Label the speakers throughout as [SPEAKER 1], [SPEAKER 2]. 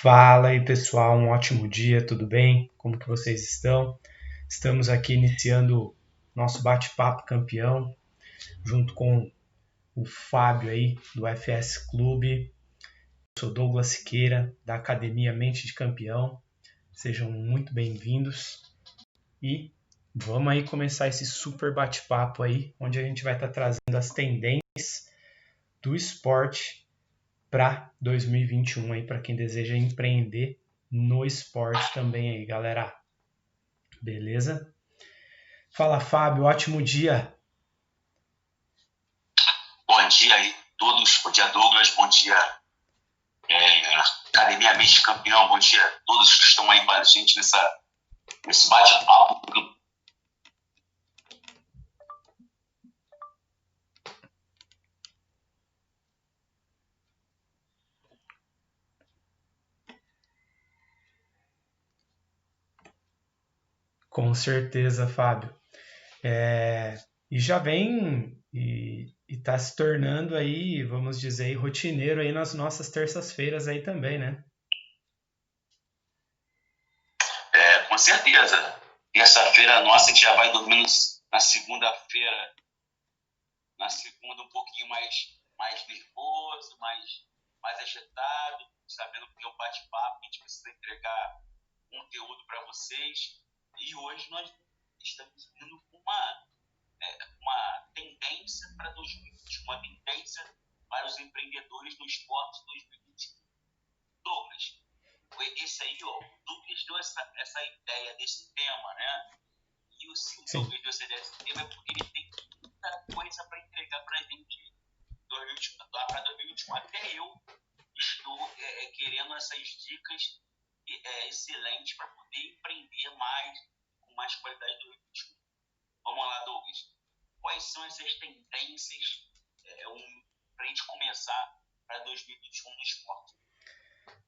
[SPEAKER 1] Fala aí pessoal, um ótimo dia, tudo bem? Como que vocês estão? Estamos aqui iniciando nosso bate-papo campeão, junto com o Fábio aí do FS Clube. Eu sou Douglas Siqueira, da Academia Mente de Campeão. Sejam muito bem-vindos e vamos aí começar esse super bate-papo aí, onde a gente vai estar trazendo as tendências do esporte para 2021 aí, para quem deseja empreender no esporte também aí, galera. Beleza? Fala, Fábio, ótimo dia.
[SPEAKER 2] Bom dia aí todos, bom dia Douglas, bom dia Academia Mente Campeão, bom dia a todos que estão aí com a gente nesse bate-papo.
[SPEAKER 1] Com certeza, Fábio. E já vem e está se tornando aí, vamos dizer, rotineiro aí nas nossas terças-feiras aí também, né?
[SPEAKER 2] Com certeza. Terça-feira nossa, a gente já vai dormindo na segunda-feira, na segunda um pouquinho mais nervoso, mais agitado, sabendo que é um bate-papo, a gente precisa entregar conteúdo para vocês. E hoje nós estamos indo com uma tendência para 2020, uma tendência para os empreendedores no esporte 2020. Douglas, esse aí, ó, o Douglas deu essa ideia desse tema, né? E o Douglas deu essa ideia desse tema é porque ele tem muita coisa para entregar para a gente lá para 2021. Até eu estou querendo essas dicas excelentes para poder empreender com mais qualidade do 2021. Vamos lá, Douglas. Quais são essas tendências para a gente começar para 2021 no esporte?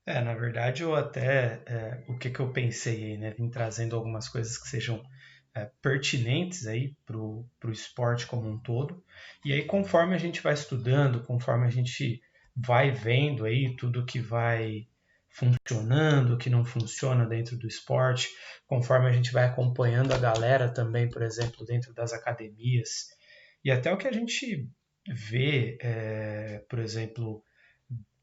[SPEAKER 1] Na verdade, o que eu pensei aí, né? Vim trazendo algumas coisas que sejam pertinentes aí para o esporte como um todo. E aí, conforme a gente vai estudando, conforme a gente vai vendo aí tudo que vai funcionando, o que não funciona dentro do esporte, conforme a gente vai acompanhando a galera também, por exemplo, dentro das academias, e até o que a gente vê, por exemplo,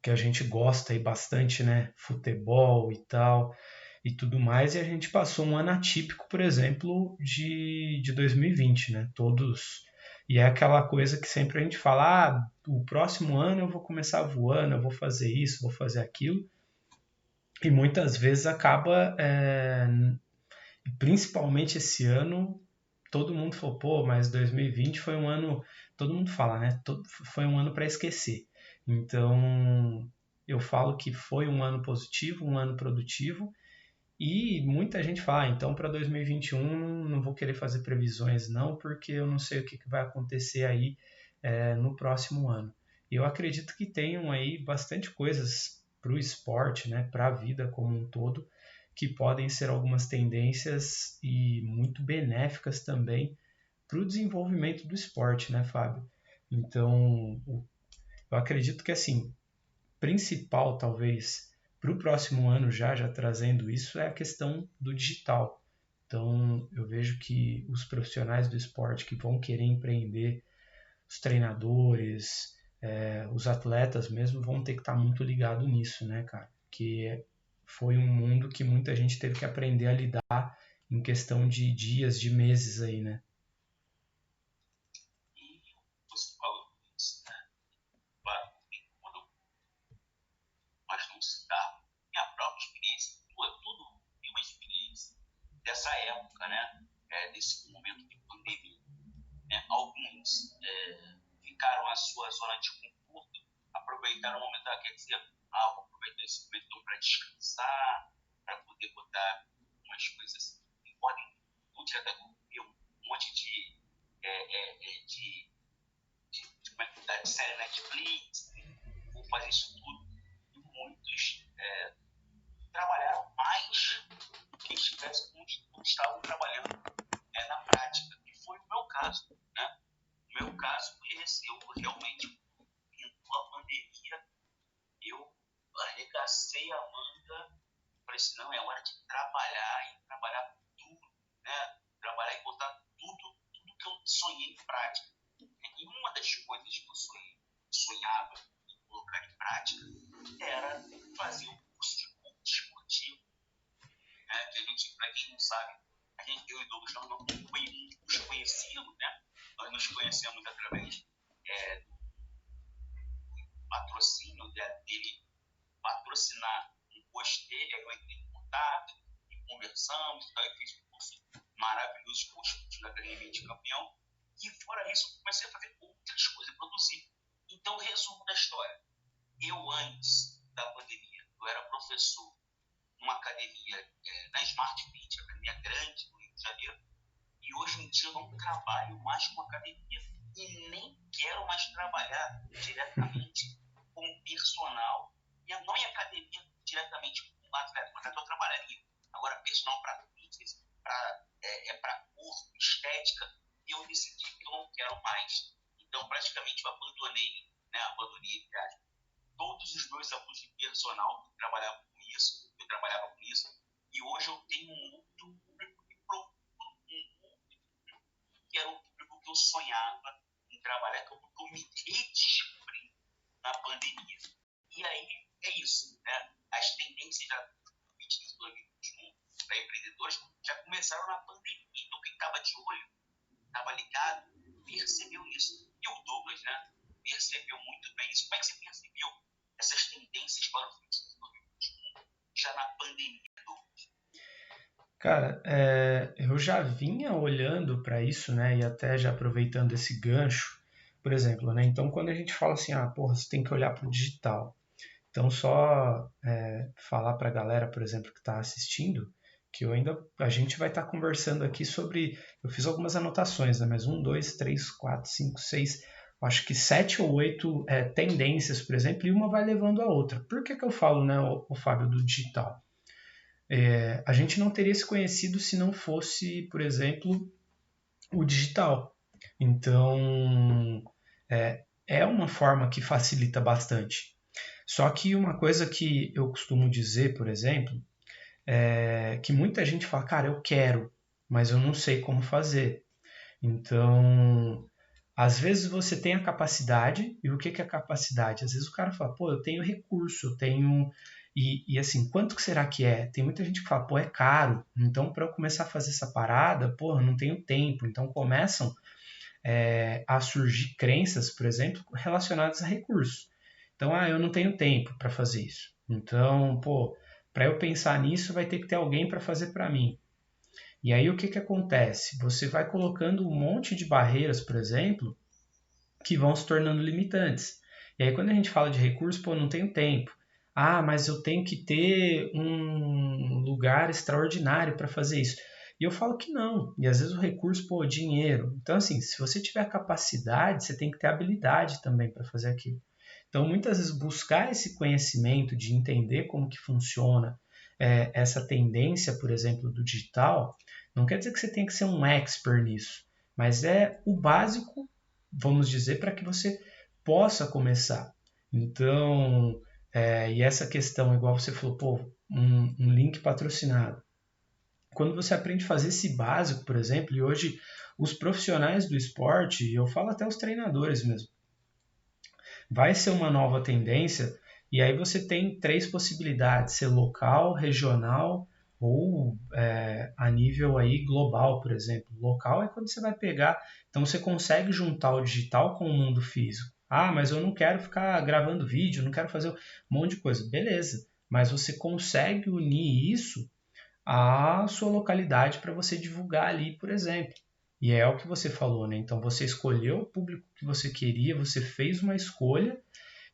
[SPEAKER 1] que a gente gosta aí bastante, né? Futebol e tal, e tudo mais, e a gente passou um ano atípico, por exemplo, de 2020, né? Todos. E é aquela coisa que sempre a gente fala: o próximo ano eu vou começar voando, eu vou fazer isso, vou fazer aquilo. E muitas vezes acaba, principalmente esse ano, todo mundo falou, pô, mas 2020 foi um ano, todo mundo fala, né? Foi um ano para esquecer. Então, eu falo que foi um ano positivo, um ano produtivo, e muita gente fala, então para 2021 não vou querer fazer previsões não, porque eu não sei o que vai acontecer aí no próximo ano. E eu acredito que tenham aí bastante coisas para o esporte, né, para a vida como um todo, que podem ser algumas tendências e muito benéficas também para o desenvolvimento do esporte, né, Fábio? Então, eu acredito que assim, principal talvez para o próximo ano já trazendo isso é a questão do digital. Então, eu vejo que os profissionais do esporte que vão querer empreender, os treinadores, os atletas mesmo, vão ter que estar muito ligado nisso, né, cara? Que foi um mundo que muita gente teve que aprender a lidar em questão de dias, de meses aí, né?
[SPEAKER 2] E você falou isso, né? Claro, mas não se dá. Minha própria experiência, tudo tem uma experiência dessa época, né? Desse momento de pandemia. Né? Alguns ficaram na sua zona de conforto, aproveitaram o momento, quer dizer, vou aproveitar esse momento para descansar, para poder botar umas coisas que podem, não diria até comer um monte de série Netflix, vou fazer isso tudo. E muitos trabalharam mais do que estivessem como estavam trabalhando na prática, que foi o meu caso. Né? O meu caso foi esse, eu realmente, com a pandemia, eu abracei a manga, falei assim, não, é hora de trabalhar e trabalhar tudo, né? Trabalhar e botar tudo que eu sonhei em prática. E uma das coisas que eu sonhava em colocar em prática era fazer um curso de coach esportivo, né? Que a gente, para quem não sabe, eu e o Douglas nós não nos conhecíamos, né? Nós nos conhecemos através do patrocínio dele patrocinar um post dele, aí eu entrei em contato e conversamos, então eu fiz um curso maravilhoso de coach da Academia de Campeão, e fora isso eu comecei a fazer outras coisas, produzir. Então, resumo da história, eu antes da pandemia, eu era professor numa academia na Smart Fit, academia grande no Rio de Janeiro, e hoje em dia eu não trabalho mais com academia e nem quero mais trabalhar diretamente com personal, e não em academia diretamente com atleta, mas até eu trabalharia. Agora, personal para fitness, para corpo, estética, e eu decidi que eu não quero mais. Então, praticamente, eu abandonei todos os meus alunos de personal que trabalhavam com isso, e hoje eu tenho um outro público que que era o público que eu sonhava em trabalhar, que eu me redescobri na pandemia. E aí é isso, né? As tendências da 2021 para empreendedores já começaram na pandemia. Então quem estava de olho, estava ligado, percebeu isso. E o Douglas, né, percebeu muito bem isso. Como é que você percebeu essas tendências para o fitness 2021 já na pandemia, Douglas?
[SPEAKER 1] Cara, eu já vinha olhando para isso, né, e até já aproveitando esse gancho, por exemplo, né, então quando a gente fala assim, porra, você tem que olhar para o digital. Então só falar para a galera, por exemplo, que está assistindo, que a gente vai estar conversando aqui sobre, eu fiz algumas anotações, né, mas 1, 2, 3, 4, 5, 6, acho que 7 ou 8 tendências, por exemplo, e uma vai levando a outra. Por que eu falo, né, o Fábio, do digital? A gente não teria se conhecido se não fosse, por exemplo, o digital. Então, é uma forma que facilita bastante. Só que uma coisa que eu costumo dizer, por exemplo, é que muita gente fala, cara, eu quero, mas eu não sei como fazer. Então, às vezes você tem a capacidade, e o que é capacidade? Às vezes o cara fala, pô, eu tenho recurso, eu tenho. E assim, quanto que será que é? Tem muita gente que fala, pô, é caro. Então, para eu começar a fazer essa parada, pô, eu não tenho tempo. Então, começam a surgir crenças, por exemplo, relacionadas a recursos. Então, eu não tenho tempo para fazer isso. Então, pô, para eu pensar nisso, vai ter que ter alguém para fazer para mim. E aí o que acontece? Você vai colocando um monte de barreiras, por exemplo, que vão se tornando limitantes. E aí quando a gente fala de recurso, pô, não tenho tempo. Mas eu tenho que ter um lugar extraordinário para fazer isso. E eu falo que não. E às vezes o recurso, pô, dinheiro. Então, assim, se você tiver capacidade, você tem que ter habilidade também para fazer aquilo. Então, muitas vezes, buscar esse conhecimento de entender como que funciona essa tendência, por exemplo, do digital, não quer dizer que você tem que ser um expert nisso, mas é o básico, vamos dizer, para que você possa começar. Então, e essa questão, igual você falou, pô, um link patrocinado. Quando você aprende a fazer esse básico, por exemplo, e hoje os profissionais do esporte, e eu falo até os treinadores mesmo, vai ser uma nova tendência, e aí você tem 3 possibilidades, ser local, regional ou a nível aí global, por exemplo. Local é quando você vai pegar, então você consegue juntar o digital com o mundo físico. Mas eu não quero ficar gravando vídeo, não quero fazer um monte de coisa. Beleza, mas você consegue unir isso à sua localidade para você divulgar ali, por exemplo. E é o que você falou, né? Então você escolheu o público que você queria, você fez uma escolha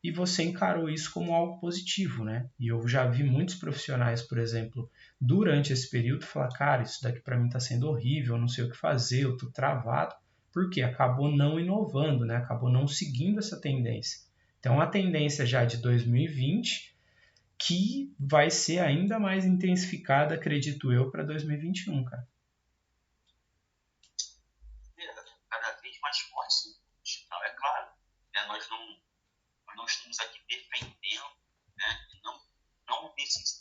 [SPEAKER 1] e você encarou isso como algo positivo, né? E eu já vi muitos profissionais, por exemplo, durante esse período, falar, cara, isso daqui para mim está sendo horrível, eu não sei o que fazer, eu tô travado, porque acabou não inovando, né? Acabou não seguindo essa tendência. Então a tendência já de 2020 que vai ser ainda mais intensificada, acredito eu, para 2021, cara.
[SPEAKER 2] Cada vez mais forte no digital, é claro. Né? Nós não estamos aqui defendendo, né? Não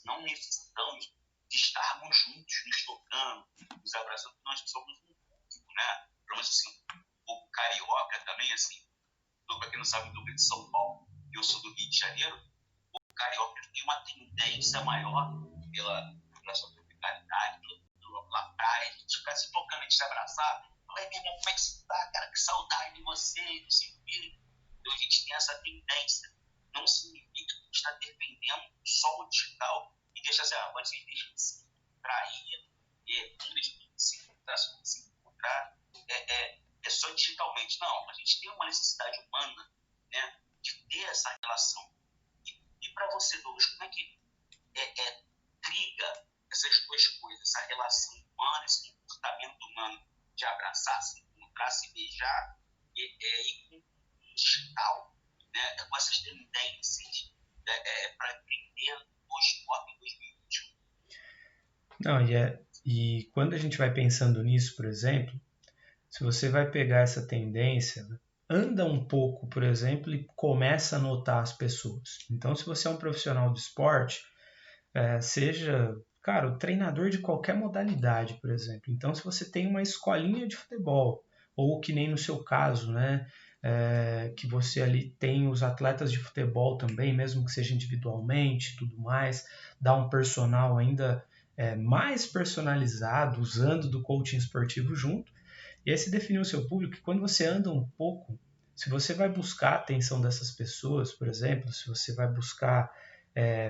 [SPEAKER 2] não necessitamos de estarmos juntos, nos tocando, nos abraçando, nós somos um público, né? Pelo menos assim, um pouco carioca também, assim. Para quem não sabe, eu sou de São Paulo, eu sou do Rio de Janeiro. O carioca tem uma tendência maior pela sua tropicalidade, pela praia, a gente ficar se tocando, a gente se abraçar. Ai, meu irmão, como é que você tá, cara? Que saudade de você, não sei o quê. Então a gente tem essa tendência. Não significa que a gente está dependendo só o digital e deixa assim, agora vocês deixam de se trair, se encontrar, é só digitalmente. Não, a gente tem uma necessidade humana, né, de ter essa relação. E para você, Douglas, como é que triga essas duas coisas, essa relação humana, esse comportamento humano de abraçar, se encontrar, se beijar e com o digital, né, com essas tendências para aprender o esporte em 2021?
[SPEAKER 1] Não, e quando a gente vai pensando nisso, por exemplo, se você vai pegar essa tendência, anda um pouco, por exemplo, e começa a notar as pessoas. Então, se você é um profissional de esporte, seja, cara, o treinador de qualquer modalidade, por exemplo. Então, se você tem uma escolinha de futebol, ou que nem no seu caso, né, que você ali tem os atletas de futebol também, mesmo que seja individualmente, tudo mais, dá um personal ainda mais personalizado, usando do coaching esportivo junto. E aí se definiu o seu público, que quando você anda um pouco, se você vai buscar a atenção dessas pessoas, por exemplo, se você vai buscar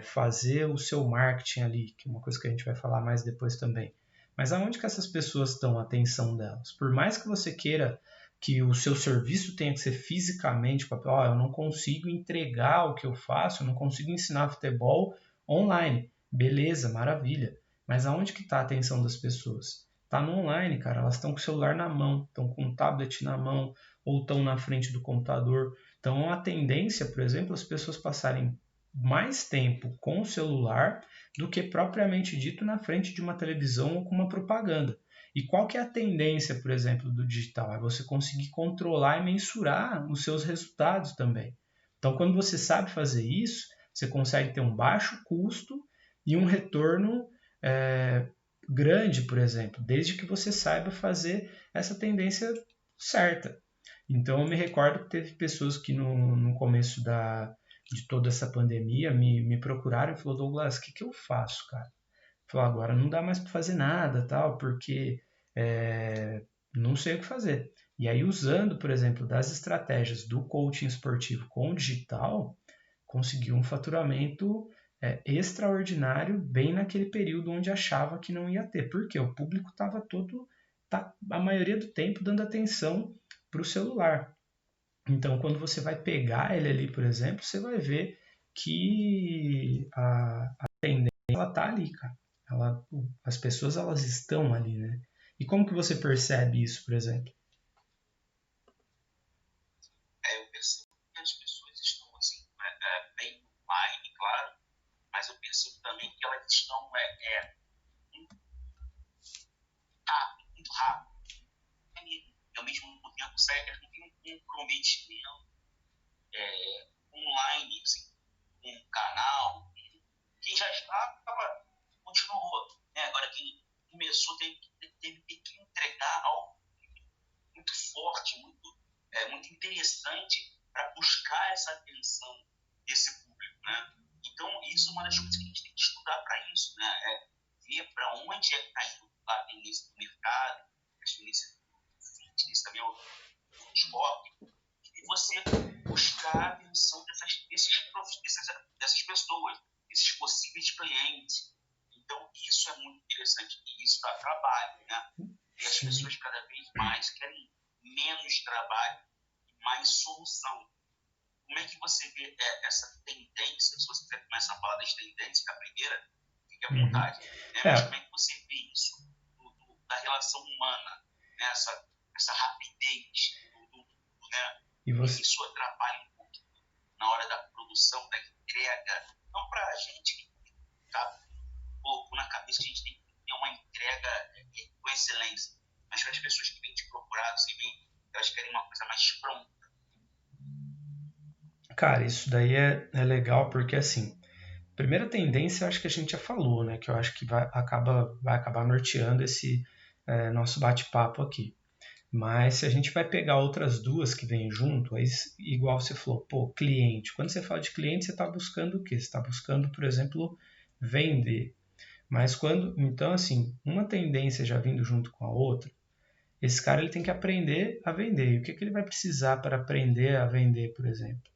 [SPEAKER 1] fazer o seu marketing ali, que é uma coisa que a gente vai falar mais depois também. Mas aonde que essas pessoas dão a atenção delas? Por mais que você queira que o seu serviço tenha que ser fisicamente, eu não consigo entregar o que eu faço, eu não consigo ensinar futebol online. Beleza, maravilha. Mas aonde que está a atenção das pessoas? Está no online, cara. Elas estão com o celular na mão, estão com o tablet na mão, ou estão na frente do computador. Então, a tendência, por exemplo, as pessoas passarem mais tempo com o celular do que propriamente dito na frente de uma televisão ou com uma propaganda. E qual que é a tendência, por exemplo, do digital? É você conseguir controlar e mensurar os seus resultados também. Então, quando você sabe fazer isso, você consegue ter um baixo custo e um retorno grande, por exemplo, desde que você saiba fazer essa tendência certa. Então, eu me recordo que teve pessoas que no começo de toda essa pandemia me procuraram e falou: Douglas, o que eu faço, cara? Falou: agora não dá mais para fazer nada, tal, porque não sei o que fazer. E aí, usando, por exemplo, das estratégias do coaching esportivo com o digital, conseguiu um faturamento extraordinário bem naquele período onde achava que não ia ter. Porque o público estava a maioria do tempo, dando atenção para o celular. Então, quando você vai pegar ele ali, por exemplo, você vai ver que a tendência ela tá ali, cara. As pessoas elas estão ali, né? E como que você percebe isso, por exemplo?
[SPEAKER 2] Eu percebo que as pessoas estão assim, bem online, claro, mas eu percebo também que elas estão muito rápido. E ao mesmo tempo, elas não têm um comprometimento online, assim, com um canal. Quem já estava, continuou. Né? Agora, quem começou teve que entregar algo muito forte, muito interessante para buscar essa atenção desse público. Né? Então, isso é uma das coisas que a gente tem que estudar para isso. Né? Ver para onde está indo a tendência do mercado, a tendência do fitness, também o esporte, e você buscar a atenção dessas pessoas, desses possíveis clientes. Então, isso é muito interessante e isso dá trabalho, né? E as pessoas cada vez mais querem menos trabalho e mais solução. Como é que você vê essa tendência? Se você começa a falar das tendências, a primeira, fique à vontade. Né? Mas como é que você vê isso da relação humana, né? essa rapidez, né?
[SPEAKER 1] E
[SPEAKER 2] isso atrapalha um pouquinho na hora da produção, da entrega. Não para a gente que está um pouco na cabeça que a gente tem que ter uma entrega com excelência, mas para as pessoas que vêm te procurar, elas querem uma coisa mais pronta.
[SPEAKER 1] Cara, isso daí é legal porque assim, Primeira tendência, eu acho que a gente já falou, né? Que eu acho que vai acabar norteando esse nosso bate-papo aqui. Mas se a gente vai pegar outras duas que vêm junto, aí, igual você falou, pô, cliente. Quando você fala de cliente, você está buscando o quê? Você está buscando, por exemplo, vender. Mas quando, então, assim, uma tendência já vindo junto com a outra, esse cara ele tem que aprender a vender. E o que, que ele vai precisar para aprender a vender, por exemplo?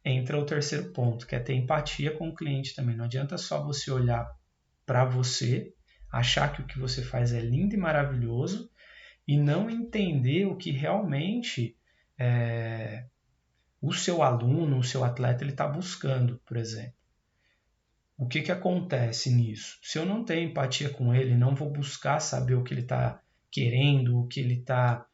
[SPEAKER 1] Entra o terceiro ponto, que é ter empatia com o cliente também. Não adianta só você olhar para você, achar que o que você faz é lindo e maravilhoso e não entender o que realmente o seu aluno, o seu atleta, ele está buscando, por exemplo. O que, que acontece nisso? Se eu não tenho empatia com ele, não vou buscar saber o que ele está querendo, o que ele está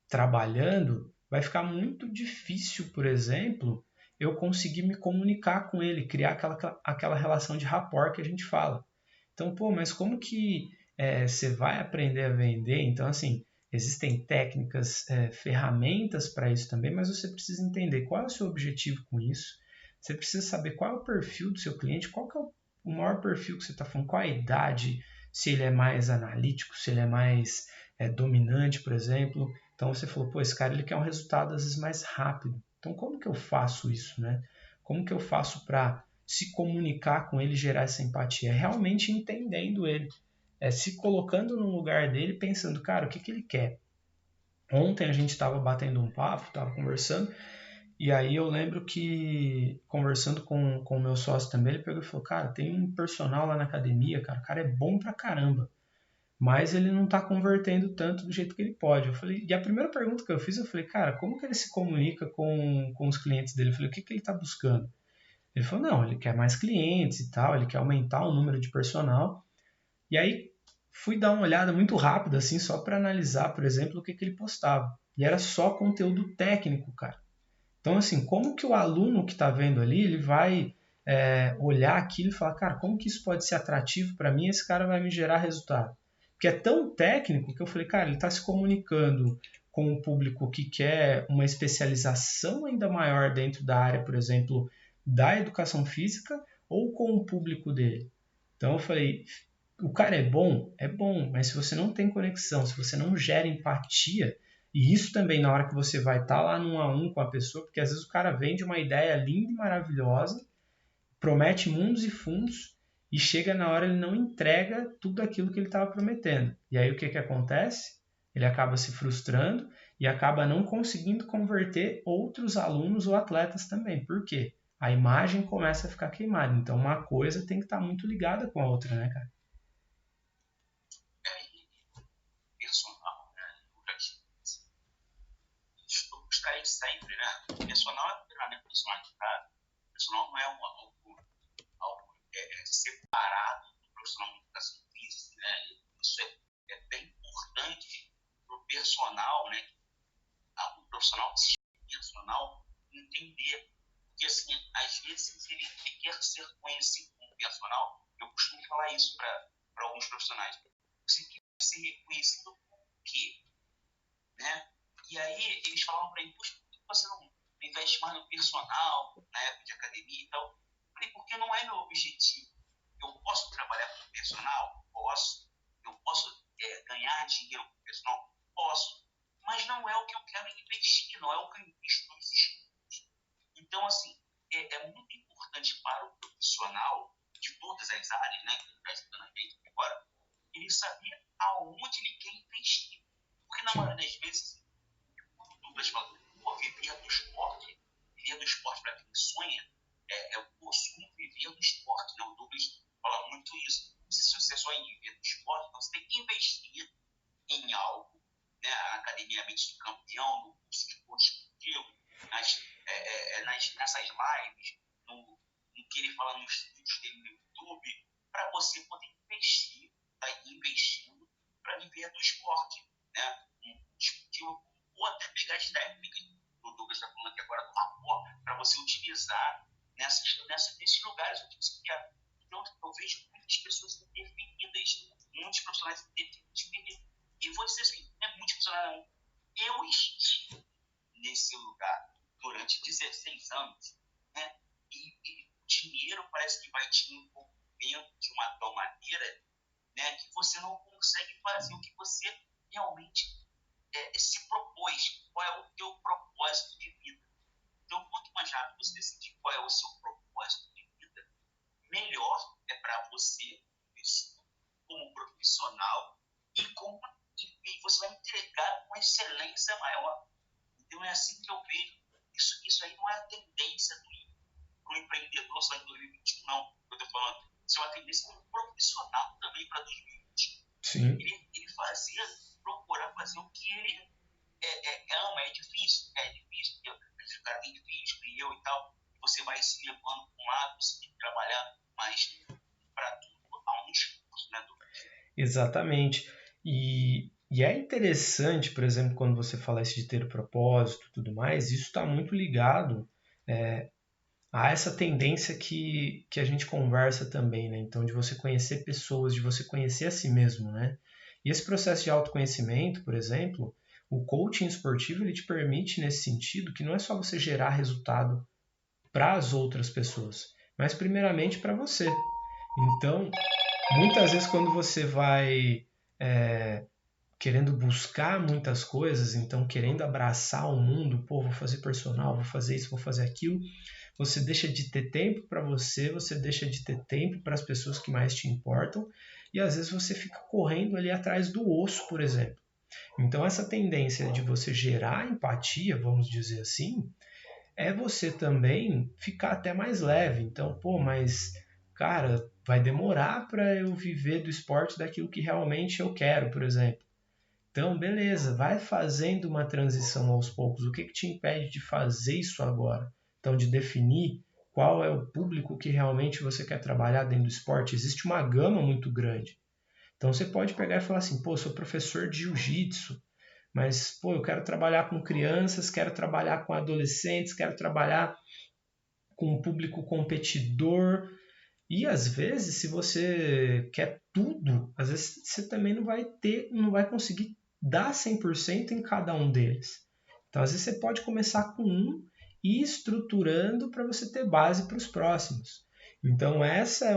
[SPEAKER 1] trabalhando, vai ficar muito difícil, por exemplo, eu conseguir me comunicar com ele, criar aquela relação de rapport que a gente fala. Então, pô, mas como que você vai aprender a vender? Então, assim, existem técnicas, ferramentas para isso também, mas você precisa entender qual é o seu objetivo com isso. Você precisa saber qual é o perfil do seu cliente, qual que é o maior perfil que você está falando, qual é a idade, se ele é mais analítico, se ele é mais dominante, por exemplo. Então você falou, pô, esse cara ele quer um resultado às vezes mais rápido. Então como que eu faço isso, né? Como que eu faço para se comunicar com ele, gerar essa empatia? É realmente entendendo ele, se colocando no lugar dele, pensando, cara, o que, que ele quer? Ontem a gente estava batendo um papo, estava conversando, e aí eu lembro que, conversando com o meu sócio também, ele pegou e falou, cara, tem um personal lá na academia, cara, o cara é bom pra caramba, mas ele não está convertendo tanto do jeito que ele pode. Eu falei, e a primeira pergunta que eu fiz, eu falei, cara, como que ele se comunica com os clientes dele? Eu falei, o que, que ele está buscando? Ele falou, não, ele quer mais clientes e tal, ele quer aumentar o número de personal. E aí fui dar uma olhada muito rápida, assim, só para analisar, por exemplo, o que, que ele postava. E era só conteúdo técnico, cara. Então, assim, como que o aluno que está vendo ali, ele vai olhar aquilo e falar, cara, como que isso pode ser atrativo para mim? Esse cara vai me gerar resultado. Porque é tão técnico que eu falei, cara, ele está se comunicando com o público que quer uma especialização ainda maior dentro da área, por exemplo, da educação física, ou com o público dele. Então eu falei, o cara é bom, mas se você não tem conexão, se você não gera empatia, e isso também na hora que você vai estar lá no 1 a 1 com a pessoa, porque às vezes o cara vende uma ideia linda e maravilhosa, promete mundos e fundos, e chega na hora ele não entrega tudo aquilo que ele estava prometendo. E aí o que, que acontece? Ele acaba se frustrando e acaba não conseguindo converter outros alunos ou atletas também. Por quê? A imagem começa a ficar queimada. Então uma coisa tem que estar muito ligada com a outra, né, cara?
[SPEAKER 2] Personal, né? Eu gostaria de sempre, né? Personal é treinamento personalizado. Personal não é algo separado do profissional de educação física, né? Isso é bem importante para o personal, né? O profissional personal entender. Porque, assim, às vezes ele quer ser conhecido como personal. Eu costumo falar isso para alguns profissionais. Você quer ser reconhecido por quê? Né? E aí eles falavam para mim, poxa, por que você não investe mais no personal, na época de academia e tal? Eu falei, porque não é meu objetivo. Eu posso trabalhar com personal? Posso. Eu posso ganhar dinheiro com personal? Posso. Mas não é o que eu quero investir, não é o que eu invisto nos estudos. Então, assim, é muito importante para o profissional de todas as áreas, né, que ele está estudando a gente agora, ele saber aonde ele quer investir. Porque na maioria das vezes, o Douglas fala, pô, viver do esporte para quem sonha, o consumo viver do esporte, né? O Douglas fala muito isso. Se você só viver do esporte, então você tem que investir em algo, né? A Academia Mente do Campeão, no curso de coach esportivo, nessas lives, no que ele fala nos vídeos dele no YouTube, para você poder investir, tá investindo para viver do esporte, né? Esportivo, ou até pegar as técnicas que o Douglas está falando aqui agora do rapport, para você utilizar nesses lugares onde você quer. Então, eu vejo muitas pessoas indefinidas, muitos profissionais indefinidos. E vou dizer assim, muitos profissionais, eu estive nesse lugar durante 16 anos, né? E o dinheiro parece que vai te envolvendo de uma tal maneira, né, que você não consegue fazer o que você realmente se propôs. Qual é o teu propósito de vida? Então, quanto mais rápido você decidir qual é o seu propósito de vida, melhor é para você, como profissional, e você vai entregar uma excelência maior. Então, é assim que eu vejo. Isso aí não é a tendência do empreendedor só em 2021, não. Eu estou falando, isso é uma tendência do profissional também para 2020.
[SPEAKER 1] Sim.
[SPEAKER 2] Ele procurar fazer o que ele ama. É difícil, porque o cara tem filhos, tem eu e tal. Você vai se levando para um lado, você tem que trabalhar, mas para tudo há um esforço, né, do...
[SPEAKER 1] Exatamente. E é interessante, por exemplo, quando você fala isso de ter propósito e tudo mais, isso está muito ligado a essa tendência que a gente conversa também, né? Então, de você conhecer pessoas, de você conhecer a si mesmo, né? E esse processo de autoconhecimento, por exemplo, o coaching esportivo, ele te permite nesse sentido que não é só você gerar resultado para as outras pessoas, mas primeiramente para você. Então, muitas vezes quando você vai querendo buscar muitas coisas, então querendo abraçar o mundo, pô, vou fazer personal, vou fazer isso, vou fazer aquilo, você deixa de ter tempo para você, você deixa de ter tempo para as pessoas que mais te importam, e às vezes você fica correndo ali atrás do osso, por exemplo. Então essa tendência de você gerar empatia, vamos dizer assim, é você também ficar até mais leve. Então, pô, mas cara, vai demorar para eu viver do esporte daquilo que realmente eu quero, por exemplo. Então, beleza, vai fazendo uma transição aos poucos. O que te impede de fazer isso agora? Então, de definir qual é o público que realmente você quer trabalhar dentro do esporte. Existe uma gama muito grande. Então, você pode pegar e falar assim, pô, sou professor de jiu-jitsu, mas, pô, eu quero trabalhar com crianças, quero trabalhar com adolescentes, quero trabalhar com um público competidor. E às vezes, se você quer tudo, às vezes você também não vai conseguir dar 100% em cada um deles. Então, às vezes você pode começar com um e ir estruturando para você ter base para os próximos. Então, essa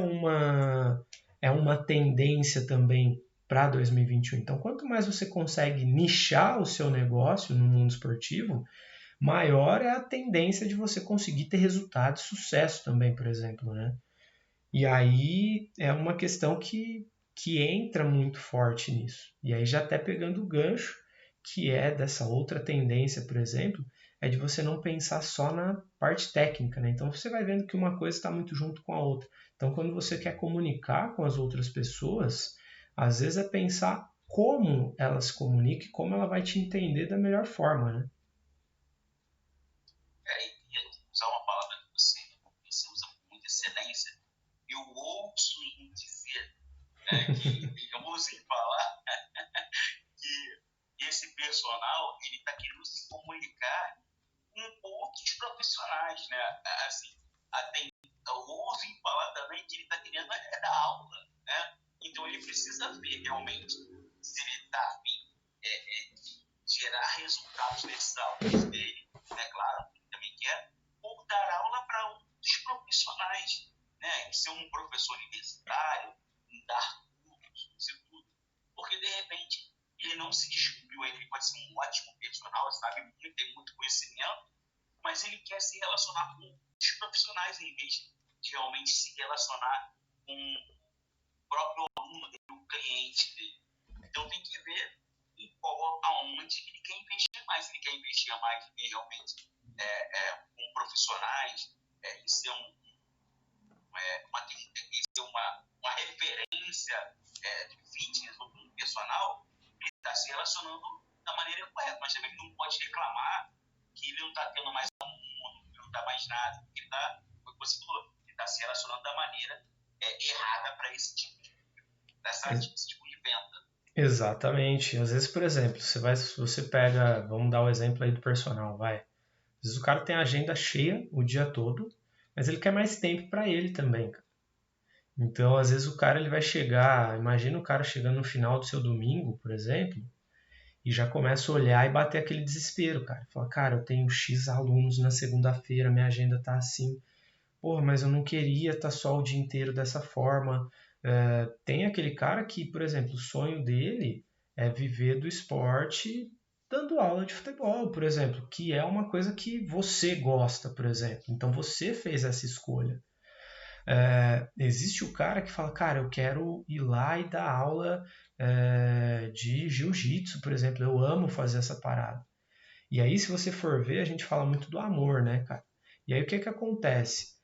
[SPEAKER 1] é uma tendência também para 2021. Então, quanto mais você consegue nichar o seu negócio no mundo esportivo, maior é a tendência de você conseguir ter resultado e sucesso também, por exemplo, né? E aí é uma questão que entra muito forte nisso. E aí já até pegando o gancho, que é dessa outra tendência, por exemplo, é de você não pensar só na parte técnica, né? Então você vai vendo que uma coisa está muito junto com a outra. Então quando você quer comunicar com as outras pessoas, às vezes é pensar como ela se comunica e como ela vai te entender da melhor forma, né?
[SPEAKER 2] E usar uma palavra que você usa com muita excelência, eu ouço em dizer, eu ouço em falar que esse personal ele está querendo se comunicar com outros profissionais, né? Assim, eu ouço em falar também que ele está querendo dar aula, né? Então ele precisa ver realmente se ele está a fim de gerar resultados nesses aulas dele, né? Claro, ele também quer ou dar aula para outros profissionais, né? Em ser um professor universitário, em dar cursos, isso tudo. Porque, de repente, ele não se descobriu ainda, ele pode ser um ótimo personal, sabe muito, tem muito conhecimento, mas ele quer se relacionar com os profissionais em vez de realmente se relacionar com o próprio aluno dele, o cliente dele. Então tem que ver aonde ele quer investir mais. Ele quer investir mais em realmente com profissionais, em ser uma referência de fitness ou um personal. Ele está se relacionando da maneira correta, mas também não pode reclamar que ele não está tendo mais aluno, que não está mais nada, porque ele está, como você falou, ele está se relacionando da maneira errada para esse tipo de venda.
[SPEAKER 1] Exatamente. Às vezes, por exemplo, você pega, vamos dar o exemplo aí do personal, vai. Às vezes o cara tem a agenda cheia o dia todo, mas ele quer mais tempo para ele também, cara. Então, às vezes o cara ele vai chegar, imagina o cara chegando no final do seu domingo, por exemplo, e já começa a olhar e bater aquele desespero, cara. Fala, cara, eu tenho X alunos na segunda-feira, minha agenda tá assim. porra, mas eu não queria estar só o dia inteiro dessa forma. Tem aquele cara que, por exemplo, o sonho dele é viver do esporte dando aula de futebol, por exemplo, que é uma coisa que você gosta, por exemplo. Então você fez essa escolha. Existe o cara que fala, cara, eu quero ir lá e dar aula de jiu-jitsu, por exemplo. Eu amo fazer essa parada. E aí, se você for ver, a gente fala muito do amor, né, cara? E aí, o que que acontece?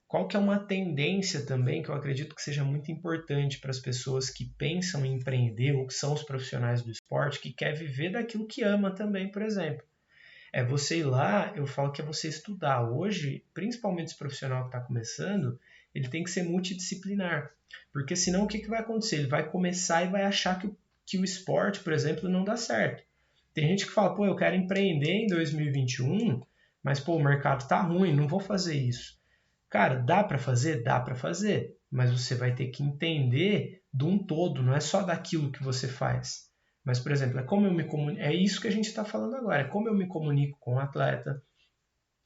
[SPEAKER 1] Qual que é uma tendência também que eu acredito que seja muito importante para as pessoas que pensam em empreender ou que são os profissionais do esporte, que quer viver daquilo que ama também, por exemplo. É você ir lá, eu falo que é você estudar. Hoje, principalmente esse profissional que está começando, ele tem que ser multidisciplinar. Porque senão o que, que vai acontecer? Ele vai começar e vai achar que o esporte, por exemplo, não dá certo. Tem gente que fala, pô, eu quero empreender em 2021, mas pô, o mercado tá ruim, não vou fazer isso. Cara, dá para fazer? Dá para fazer, mas você vai ter que entender de um todo, não é só daquilo que você faz. Mas, por exemplo, é como eu me comunico, é isso que a gente está falando agora, é como eu me comunico com o atleta.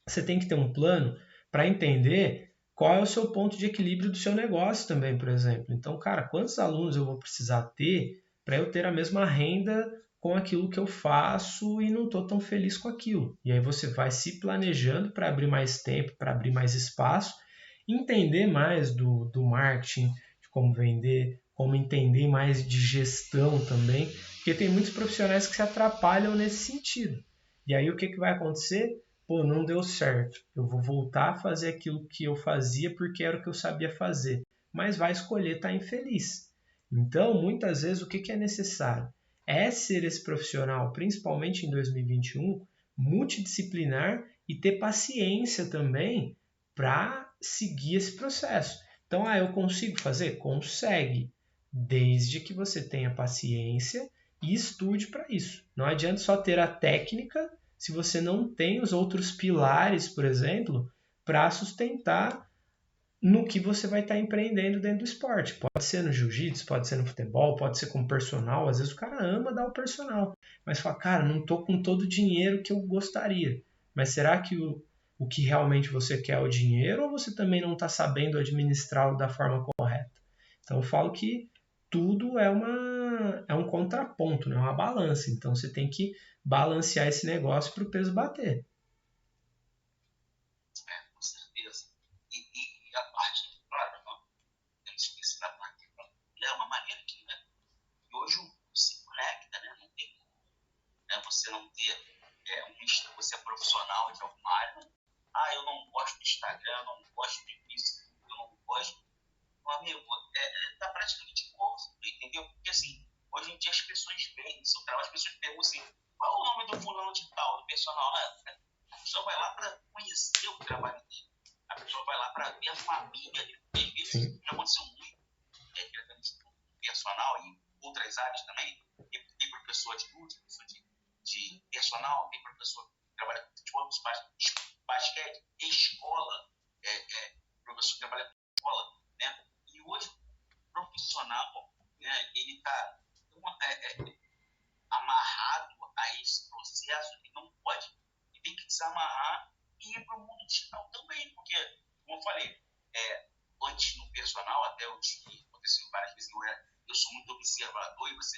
[SPEAKER 1] Você tem que ter um plano para entender qual é o seu ponto de equilíbrio do seu negócio também, por exemplo. Então, cara, quantos alunos eu vou precisar ter para eu ter a mesma renda com aquilo que eu faço e não estou tão feliz com aquilo? E aí você vai se planejando para abrir mais tempo, para abrir mais espaço, entender mais do marketing, de como vender, como entender mais de gestão também, porque tem muitos profissionais que se atrapalham nesse sentido. E aí o que, que vai acontecer? Pô, não deu certo. Eu vou voltar a fazer aquilo que eu fazia porque era o que eu sabia fazer. Mas vai escolher estar infeliz. Então, muitas vezes, o que é necessário? É ser esse profissional, principalmente em 2021, multidisciplinar e ter paciência também para seguir esse processo. Então, eu consigo fazer? Consegue, desde que você tenha paciência e estude para isso. Não adianta só ter a técnica se você não tem os outros pilares, por exemplo, para sustentar no que você vai estar empreendendo dentro do esporte. Pode ser no jiu-jitsu, pode ser no futebol, pode ser como personal. Às vezes o cara ama dar o personal, mas fala, cara, não estou com todo o dinheiro que eu gostaria. Mas será que o que realmente você quer é o dinheiro ou você também não está sabendo administrá-lo da forma correta? Então eu falo que tudo é um contraponto, né? É uma balança. Então você tem que balancear esse negócio para o peso bater.
[SPEAKER 2] Com certeza. E a parte, claro, não, eu esqueci da parte, é uma maneira que, né, que hoje se conecta, né? Não tem como, né, você não ter você é profissional de alguma área, né? Eu não gosto do Instagram, eu não gosto de Facebook, eu não gosto. Meu amigo, tá praticamente igual, entendeu? Porque assim, hoje em dia as pessoas veem seu trabalho, as pessoas perguntam assim, qual é o nome do fulano de tal, do personal, né? A pessoa vai lá para conhecer o trabalho dele. A pessoa vai lá para ver a família dele. Às vezes já aconteceu muito diretamente com personal e outras áreas também. Tem professor de luta, professor de personal, tem professor que trabalha com futebol, basquete, escola, professor que trabalha com escola, né? E hoje o profissional, né, ele está amarrado a esse processo, ele não pode, ele tem que desamarrar e ir para o mundo digital também, porque, como eu falei, antes no personal, até eu tinha acontecido várias vezes, eu sou muito observador e você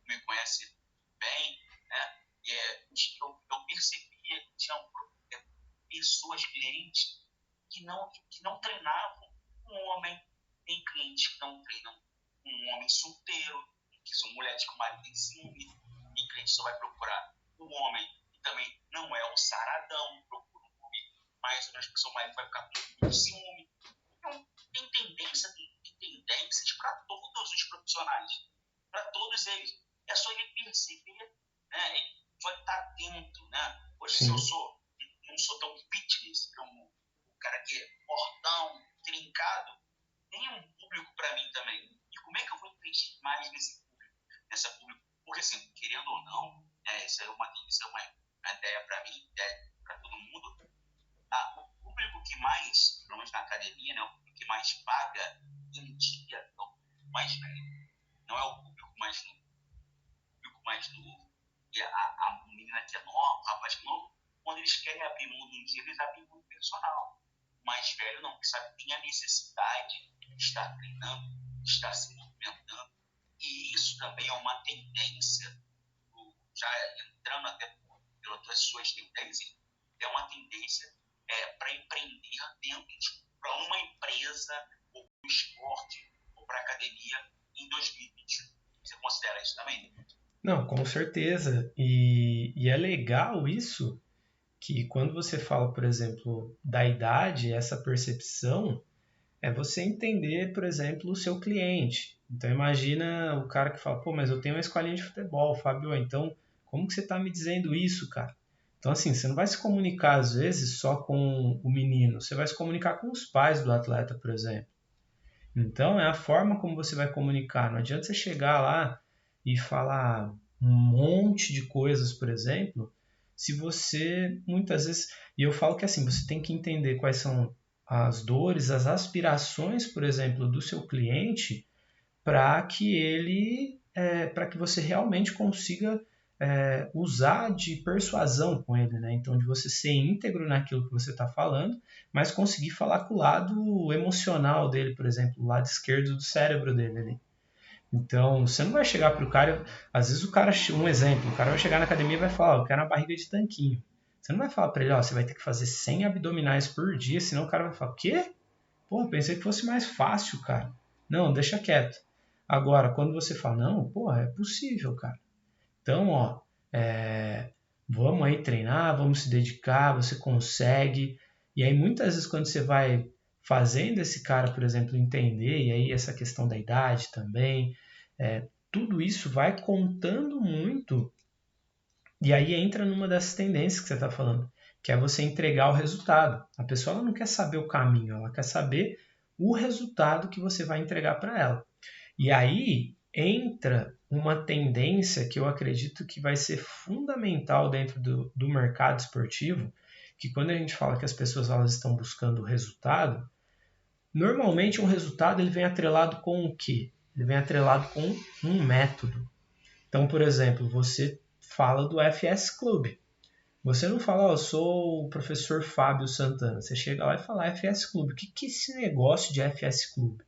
[SPEAKER 2] me conhece bem, né? Eu percebia que tinha pessoas, clientes, que não treinavam um homem. Tem clientes que não treinam um homem solteiro, que são mulheres com marido em ciúme, e cliente só vai procurar um homem que também não é um saradão, procura um homem mais ou menos que seu marido vai ficar com muito ciúme. Então, tem tendências para todos os profissionais, para todos eles. É só ele perceber, né? Ele vai estar atento, né? Hoje, se eu não sou tão fitness como o cara que é fortão, trincado, tem um público para mim também. E como é que eu vou investir mais nessa público? Porque, assim, querendo ou não, isso é uma ideia para mim, ideia para todo mundo. O público que mais, pelo menos na academia, né, o público que mais paga em dia, é o público mais velho. Não é o público mais novo. O público mais novo. E a menina que é nova, o rapaz que é novo, quando eles querem abrir mão de um dia, eles abrem mão do personal. mais velho não, porque sabe que tem a necessidade de estar treinando, de estar se movimentando. E isso também é uma tendência, já entrando até pelas suas tendências, é uma tendência para empreender para uma empresa, ou para o esporte, ou para a academia em 2021. Você considera isso também?
[SPEAKER 1] Não, com certeza. E é legal isso, que quando você fala, por exemplo, da idade, essa percepção, é você entender, por exemplo, o seu cliente. Então imagina o cara que fala, pô, mas eu tenho uma escolinha de futebol, Fábio, então como que você está me dizendo isso, cara? Então assim, você não vai se comunicar às vezes só com o menino, você vai se comunicar com os pais do atleta, por exemplo. Então é a forma como você vai comunicar. Não adianta você chegar lá e falar um monte de coisas, por exemplo, se você muitas vezes, e eu falo que assim, você tem que entender quais são as dores, as aspirações, por exemplo, do seu cliente, para que para que você realmente consiga usar de persuasão com ele, né? Então, de você ser íntegro naquilo que você está falando, mas conseguir falar com o lado emocional dele, por exemplo, o lado esquerdo do cérebro dele ali. Então, você não vai chegar para o cara, às vezes o cara, um exemplo, o cara vai chegar na academia e vai falar, eu quero uma barriga de tanquinho. Você não vai falar para ele, ó, você vai ter que fazer 100 abdominais por dia, senão o cara vai falar, o quê? Pô, pensei que fosse mais fácil, cara. Não, deixa quieto. Agora, quando você fala, não, pô, é possível, cara. Então, ó, vamos aí treinar, vamos se dedicar, você consegue. E aí, muitas vezes, quando você vai fazendo esse cara, por exemplo, entender, e aí essa questão da idade também, tudo isso vai contando muito, e aí entra numa dessas tendências que você está falando, que é você entregar o resultado. A pessoa ela não quer saber o caminho, ela quer saber o resultado que você vai entregar para ela. E aí entra uma tendência que eu acredito que vai ser fundamental dentro do mercado esportivo, que quando a gente fala que as pessoas elas estão buscando resultado, normalmente um resultado ele vem atrelado com o quê? Ele vem atrelado com um método. Então, por exemplo, você fala do FS Club. Você não fala, eu sou o professor Fábio Santana. Você chega lá e fala FS Club. O que é esse negócio de FS Club?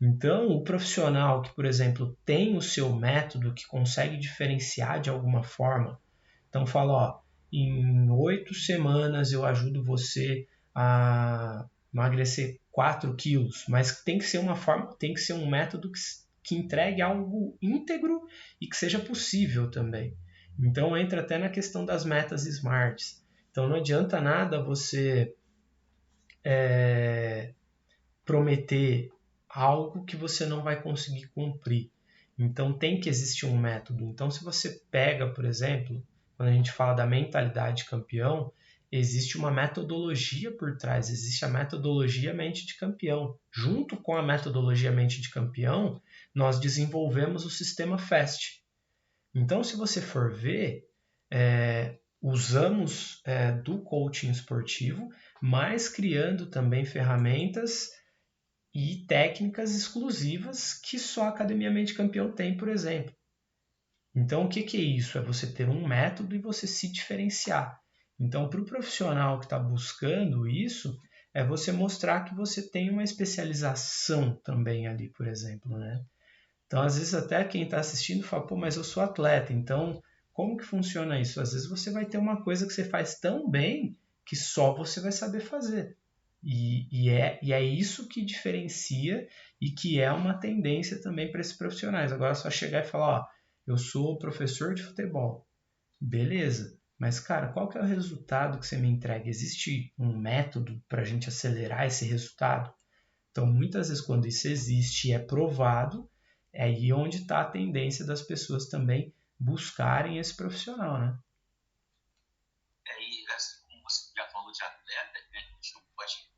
[SPEAKER 1] Então, o profissional que, por exemplo, tem o seu método, que consegue diferenciar de alguma forma, então fala, ó, em 8 semanas eu ajudo você a emagrecer 4 quilos, mas tem que ser uma forma, tem que ser um método que entregue algo íntegro e que seja possível também. Então entra até na questão das metas smarts. Então não adianta nada você prometer algo que você não vai conseguir cumprir. Então tem que existir um método. Então se você pega, por exemplo, quando a gente fala da mentalidade campeão, existe uma metodologia por trás, existe a metodologia mente de campeão. Junto com a metodologia mente de campeão, nós desenvolvemos o sistema FAST. Então se você for ver, usamos do coaching esportivo, mas criando também ferramentas e técnicas exclusivas que só a Academia Mente Campeão tem, por exemplo. Então, o que é isso? É você ter um método e você se diferenciar. Então, para o profissional que está buscando isso, é você mostrar que você tem uma especialização também ali, por exemplo, né? Então, às vezes, até quem está assistindo fala, pô, mas eu sou atleta, então como que funciona isso? Às vezes você vai ter uma coisa que você faz tão bem que só você vai saber fazer. E é isso que diferencia e que é uma tendência também para esses profissionais. Agora é só chegar e falar, ó, eu sou professor de futebol. Beleza, mas cara, qual que é o resultado que você me entrega? Existe um método para a gente acelerar esse resultado? Então, muitas vezes, quando isso existe e é provado, é aí onde está a tendência das pessoas também buscarem esse profissional, né?
[SPEAKER 2] E assim, como você já falou de atleta, né, a gente não pode,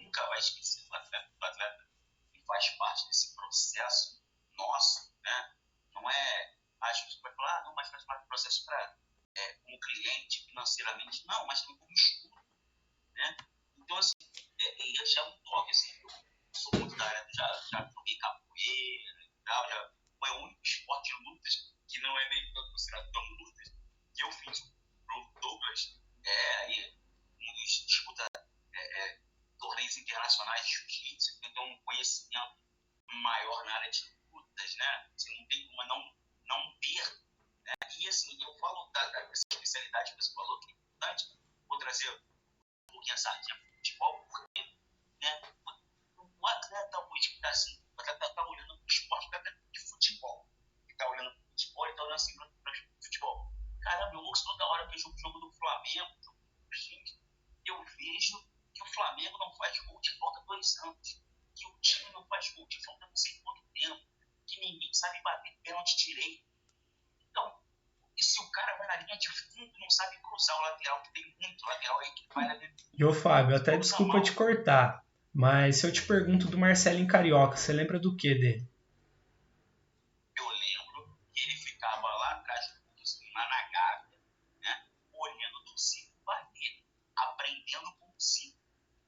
[SPEAKER 2] nunca vai esquecer do atleta que faz parte desse processo nosso, né? Não é, a gente pode falar, não, mas faz parte do processo como cliente, financeiramente, não, mas também como estudo, né? Então, assim, já é um toque, assim, eu sou muito da área, já joguei capoeira e tal, foi o único esporte de lutas que não é meio considerado tão lutas que eu fiz. O Douglas, aí, disputa profissionais de jiu-jitsu que têm um conhecimento maior na área de lutas, né? Você não tem como não ter, né? E assim, eu falo dessa especialidade que você falou que é importante, vou trazer um pouquinho a sardinha para o futebol, porque, né, o atleta hoje que está assim, o atleta está olhando para o esporte, o atleta de futebol, que está olhando para o futebol, ele está olhando assim para o futebol. Caramba, eu ouço toda hora, vejo o jogo do Flamengo, gente, eu vejo que o Flamengo não faz gol de falta 2 anos, que o time não faz gol de falta não sei quanto tempo, que ninguém sabe bater pênalti direito. Então, e se o cara vai na linha de fundo e não sabe cruzar o lateral, que tem muito lateral aí que vai na linha de fundo.
[SPEAKER 1] E ô Fábio, até desculpa te cortar, mas se eu te pergunto do Marcelinho Carioca, você lembra do que dele?
[SPEAKER 2] Eu lembro que ele ficava lá atrás na gávea, né, olhando do Zico bater, aprendendo com o Zico.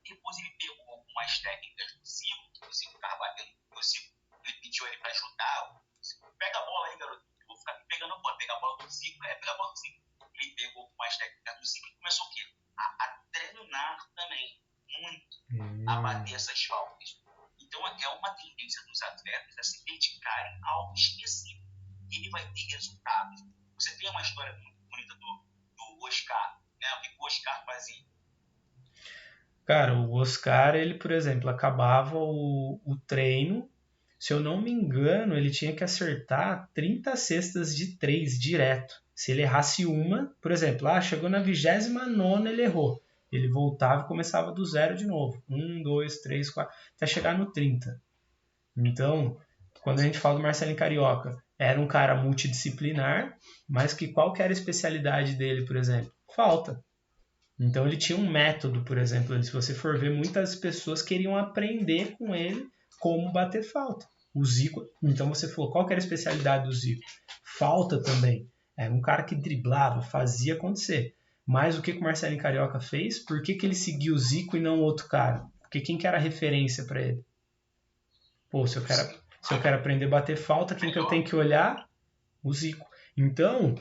[SPEAKER 2] Depois ele pegou algumas técnicas do Zico, que o Zico ficava batendo, o Zico, ele pediu ele para ajudar. Pega a bola aí, garoto. Eu vou ficar pegando a bola, pegar a bola do Zico, pegar a bola do Zico. Ele pegou algumas técnicas do Zico e começou o quê? A treinar também, muito, a bater essas faltas. Então é uma tendência dos atletas a se dedicarem a algo específico. E ele vai ter resultados. Você tem uma história muito bonita do Oscar, né? O que o Oscar fazia?
[SPEAKER 1] Cara, o Oscar, ele, por exemplo, acabava o treino, se eu não me engano, ele tinha que acertar 30 cestas de 3 direto. Se ele errasse uma, por exemplo, chegou na 29ª, ele errou. Ele voltava e começava do zero de novo. 1, 2, 3, 4, até chegar no 30. Então, quando a gente fala do Marcelinho Carioca, era um cara multidisciplinar, mas que qual que era a especialidade dele, por exemplo? Falta. Então ele tinha um método, por exemplo, se você for ver, muitas pessoas queriam aprender com ele como bater falta. O Zico, então você falou, qual que era a especialidade do Zico? Falta também. Era um cara que driblava, fazia acontecer. Mas o que o Marcelinho Carioca fez? Por que ele seguiu o Zico e não outro cara? Porque quem que era a referência para ele? Pô, se eu quero aprender a bater falta, quem que eu tenho que olhar? O Zico. Então,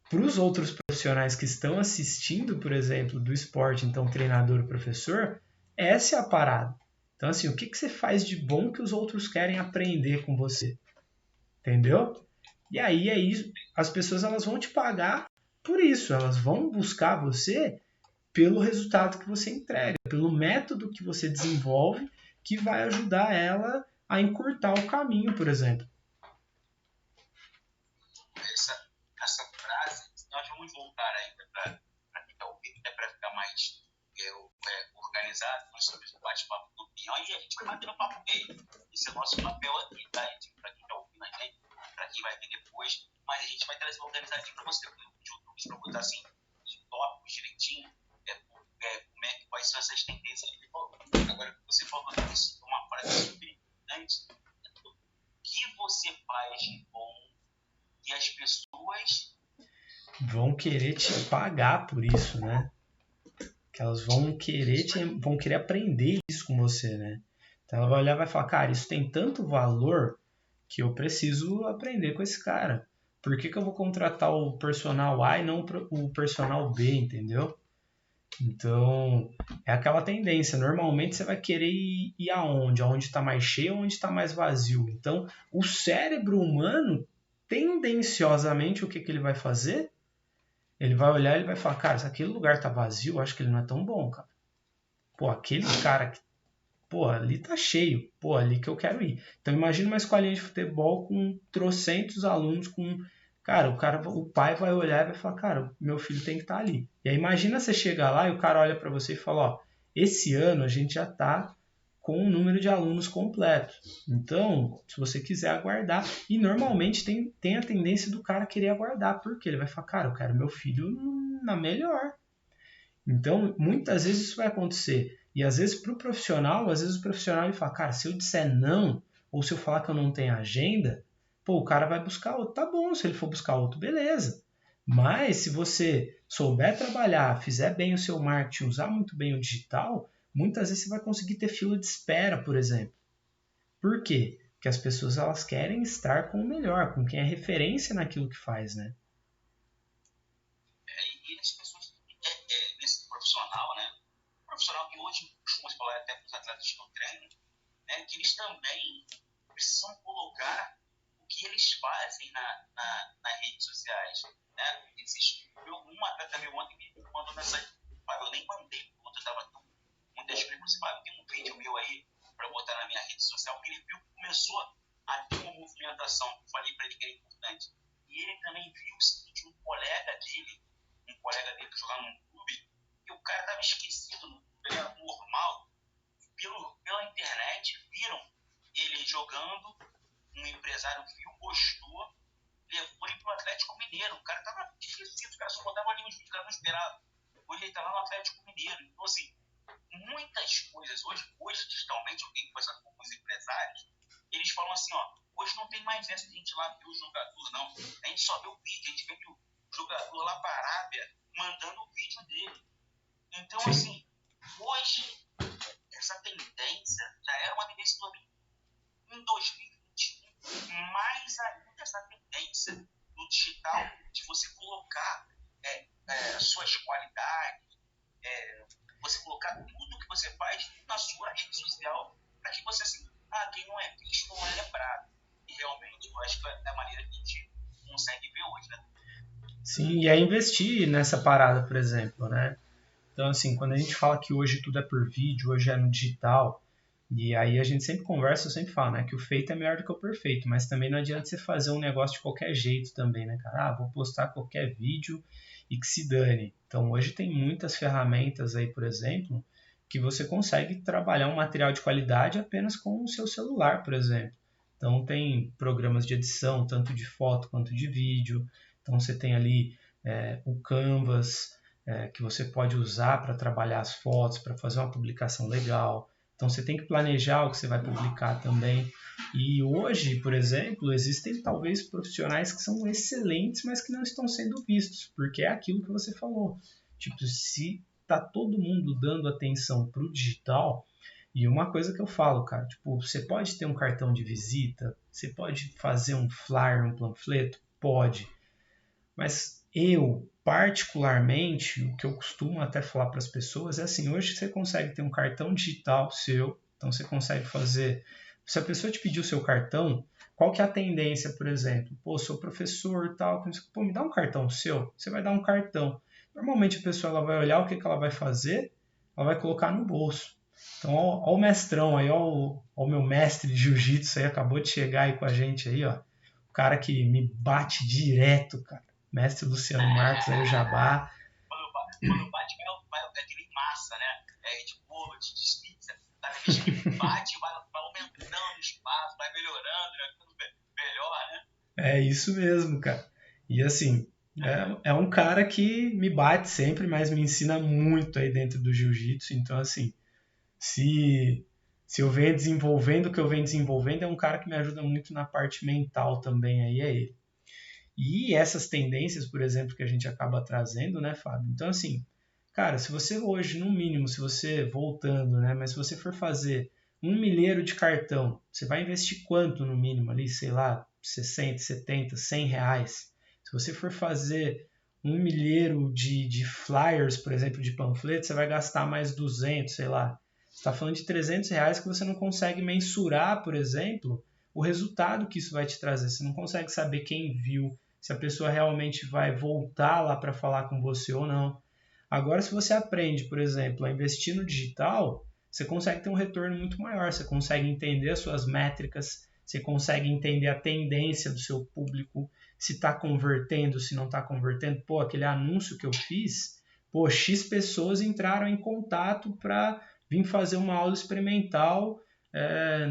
[SPEAKER 1] para os outros profissionais que estão assistindo, por exemplo, do esporte, então treinador, professor, essa é a parada. Então, assim, o que você faz de bom que os outros querem aprender com você? Entendeu? E aí é isso. As pessoas elas vão te pagar por isso. Elas vão buscar você pelo resultado que você entrega, pelo método que você desenvolve, que vai ajudar ela a encurtar o caminho, por exemplo.
[SPEAKER 2] Essa frase, nós vamos voltar ainda para quem está ouvindo, né, para ficar mais organizado, nós sobre o bate-papo do Pinhão, e a gente vai bater no papo dele. Esse é o nosso papel aqui, tá? Para quem está ouvindo a gente, para quem vai ver depois, mas a gente vai trazer organizadinho para você, de YouTube, para botar assim, em tópicos direitinho, quais são essas tendências que ele falou. Agora, você falou isso, uma frase super importante, o que você faz de bom e as pessoas
[SPEAKER 1] vão querer te pagar por isso, né? Que elas vão querer aprender isso com você, né? Então ela vai olhar e vai falar, cara, isso tem tanto valor que eu preciso aprender com esse cara. Por que eu vou contratar o personal A e não o personal B, entendeu? Então, é aquela tendência. Normalmente você vai querer ir aonde? Aonde está mais cheio ou onde está mais vazio. Então, o cérebro humano, tendenciosamente, o que ele vai fazer? Ele vai olhar e ele vai falar, cara, se aquele lugar tá vazio, eu acho que ele não é tão bom, cara. Pô, aquele cara que, pô, ali tá cheio. Pô, ali que eu quero ir. Então imagina uma escolinha de futebol com trocentos alunos com... Cara, o pai vai olhar e vai falar, cara, meu filho tem que estar ali. E aí imagina você chegar lá e o cara olha para você e fala, ó, esse ano a gente já tá com o número de alunos completo. Então, se você quiser aguardar, e normalmente tem a tendência do cara querer aguardar, porque ele vai falar, cara, eu quero meu filho na melhor. Então, muitas vezes isso vai acontecer. E às vezes para o profissional, às vezes o profissional ele fala, cara, se eu disser não, ou se eu falar que eu não tenho agenda, pô, o cara vai buscar outro. Tá bom, se ele for buscar outro, beleza. Mas se você souber trabalhar, fizer bem o seu marketing, usar muito bem o digital, muitas vezes você vai conseguir ter fila de espera, por exemplo. Por quê? Porque as pessoas elas querem estar com o melhor, com quem é referência naquilo que faz, né?
[SPEAKER 2] E as pessoas, nesse profissional, né? Profissional que hoje costuma falar até para os atletas que eu treino, né, que eles também precisam colocar o que eles fazem nas redes sociais. Né? Um atleta meu ontem me mandou mensagem, eu nem mandei, ontem eu estava muito despreparado, tem um vídeo meu aí para botar na minha rede social, que ele viu que começou a ter uma movimentação, eu falei para ele que era importante. E ele também viu o seguinte, um colega dele que jogava num clube, e o cara estava esquecido no clube normal, pela internet, viram ele jogando, um empresário viu, gostou, levou ele pro Atlético Mineiro. O cara tava esquecido, os caras só botavam ali uns vídeos, o cara não esperava. Hoje ele tá lá no Atlético Mineiro. Então, assim, muitas coisas, hoje digitalmente, eu tenho conversado com alguns empresários, eles falam assim, hoje não tem mais essa de a gente lá ver o jogador, não. A gente só vê o vídeo, a gente vê que o jogador lá para a Arábia mandando o vídeo dele. Então,
[SPEAKER 1] Sim.
[SPEAKER 2] assim, hoje, essa tendência já era uma tendência em 2021, mais ainda essa tendência no digital de você colocar suas qualidades, você colocar tudo que você faz na sua rede social, para que você, assim, quem não é visto não é lembrado. E realmente, eu acho que é a maneira que a gente consegue ver hoje, né?
[SPEAKER 1] Sim, e é investir nessa parada, por exemplo, né? Então, assim, quando a gente fala que hoje tudo é por vídeo, hoje é no digital, e aí a gente sempre conversa, eu sempre falo, né, que o feito é melhor do que o perfeito, mas também não adianta você fazer um negócio de qualquer jeito também, né, cara? Vou postar qualquer vídeo e que se dane. Então, hoje tem muitas ferramentas aí, por exemplo, que você consegue trabalhar um material de qualidade apenas com o seu celular, por exemplo. Então, tem programas de edição, tanto de foto quanto de vídeo. Então, você tem ali o Canvas, que você pode usar para trabalhar as fotos, para fazer uma publicação legal. Então você tem que planejar o que você vai publicar também. E hoje, por exemplo, existem talvez profissionais que são excelentes, mas que não estão sendo vistos, porque é aquilo que você falou. Tipo, se tá todo mundo dando atenção pro digital, e uma coisa que eu falo, cara, tipo, você pode ter um cartão de visita, você pode fazer um flyer, um panfleto, pode. Mas eu, particularmente, o que eu costumo até falar para as pessoas é assim: hoje você consegue ter um cartão digital seu, então você consegue fazer. Se a pessoa te pedir o seu cartão, qual que é a tendência, por exemplo? Pô, sou professor tal, pô, me dá um cartão seu. Você vai dar um cartão. Normalmente a pessoa ela vai olhar o que ela vai fazer, ela vai colocar no bolso. Então, ó o mestrão aí, ó o meu mestre de jiu-jitsu aí, acabou de chegar aí com a gente aí, ó. O cara que me bate direto, cara. Mestre Luciano Marcos, aí o Jabá.
[SPEAKER 2] Quando bate, vai aquele massa, né? De bolo, de pizza. Cada vez que bate, vai aumentando o espaço, vai melhorando, né? Tudo melhor, né?
[SPEAKER 1] É isso mesmo, cara. E assim, é um cara que me bate sempre, mas me ensina muito aí dentro do jiu-jitsu. Então, assim, se, se eu venho desenvolvendo o que eu venho desenvolvendo, é um cara que me ajuda muito na parte mental também, aí é ele. E essas tendências, por exemplo, que a gente acaba trazendo, né, Fábio? Então, assim, cara, se você hoje, no mínimo, se você voltando, né, mas se você for fazer 1 milheiro de cartão, você vai investir quanto no mínimo ali? Sei lá, 60, 70, 100 reais. Se você for fazer 1 milheiro de flyers, por exemplo, de panfletos, você vai gastar mais 200, sei lá. Você está falando de 300 reais que você não consegue mensurar, por exemplo, o resultado que isso vai te trazer. Você não consegue saber quem viu, se a pessoa realmente vai voltar lá para falar com você ou não. Agora, se você aprende, por exemplo, a investir no digital, você consegue ter um retorno muito maior, você consegue entender as suas métricas, você consegue entender a tendência do seu público, se está convertendo, se não está convertendo. Pô, aquele anúncio que eu fiz, pô, X pessoas entraram em contato para vir fazer uma aula experimental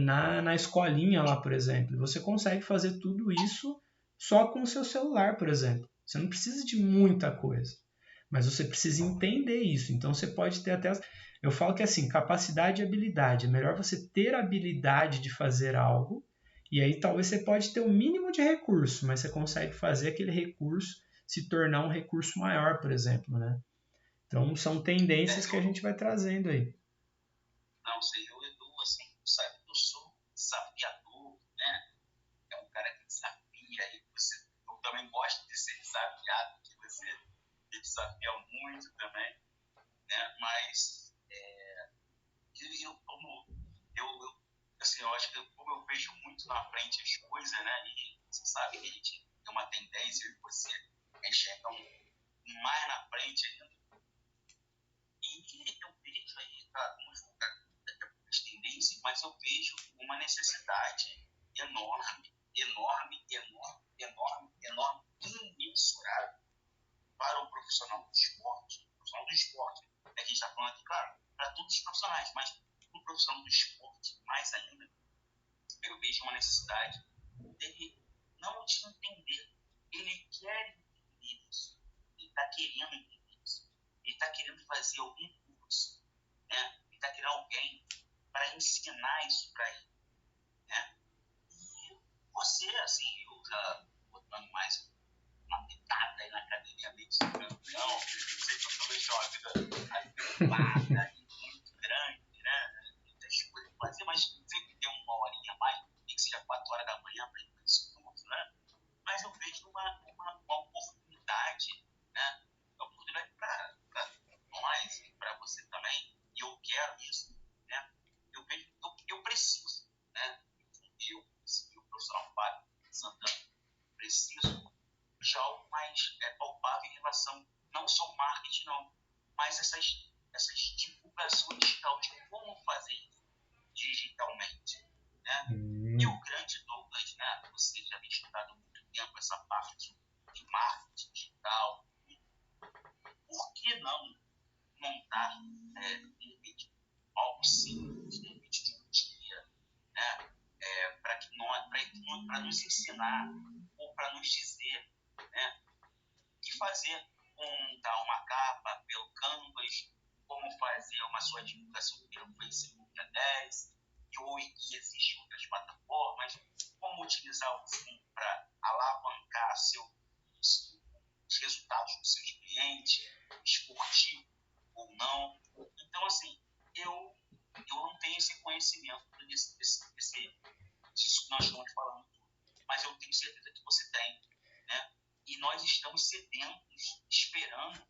[SPEAKER 1] na escolinha lá, por exemplo. Você consegue fazer tudo isso só com o seu celular, por exemplo. Você não precisa de muita coisa, mas você precisa entender isso. Então você pode ter até. Eu falo que assim, capacidade e habilidade. É melhor você ter a habilidade de fazer algo, e aí talvez você pode ter o mínimo de recurso, mas você consegue fazer aquele recurso se tornar um recurso maior, por exemplo, né? Então são tendências que a gente vai trazendo aí.
[SPEAKER 2] Não sei, eu assim, sabe, eu sou desafiador, né? É um cara que desafia, e eu também gosto de ser desafiado, que você me desafia muito também, né? Mas eu, acho que como eu vejo muito na frente as coisas, né? E você sabe que a gente tem uma tendência de você enxergar mais na frente ainda. E eu vejo aí, tá, vamos voltar as tendências, mas eu vejo uma necessidade enorme, imensurável para o profissional do esporte. Né, que a gente está falando aqui, claro, para todos os profissionais, mas no profissional do esporte, mais ainda, eu vejo uma necessidade dele não te entender. Ele quer entender isso. Ele está querendo entender isso. Ele está querendo fazer algum curso. Né? Ele está querendo alguém para ensinar isso para ele. Né? E você, assim, eu já botando mais uma pitada aí na academia, meio de não sei que eu talvez tenha uma vida atribulada e muito grande, né? Muitas coisas para fazer, mas sempre tem uma horinha a mais, nem que seja 4 horas da manhã para ir para esse curso, né? Mas eu vejo uma oportunidade, né? Uma oportunidade para nós e para você também, e eu quero isso, né? Eu preciso, né? O profissional Fábio Santana, preciso de algo mais palpável em relação, não só ao marketing, não, mas essas divulgações digitais, de como fazer isso digitalmente. Né? E o grande Douglas, né, você já vem estudado há muito tempo essa parte de marketing digital, por que não montar, de repente, algo simples, de repente, de um dia, né, para nos ensinar ou para nos dizer, né, o que fazer, como montar uma capa pelo Canvas, como fazer uma sua divulgação pelo Facebook A10, e existem outras plataformas, como utilizar o Zoom para alavancar os resultados dos seus clientes, esportivo ou não. Então, assim, eu não tenho esse conhecimento disso que nós estamos falando, mas eu tenho certeza que você tem, né? E nós estamos sedentos, esperando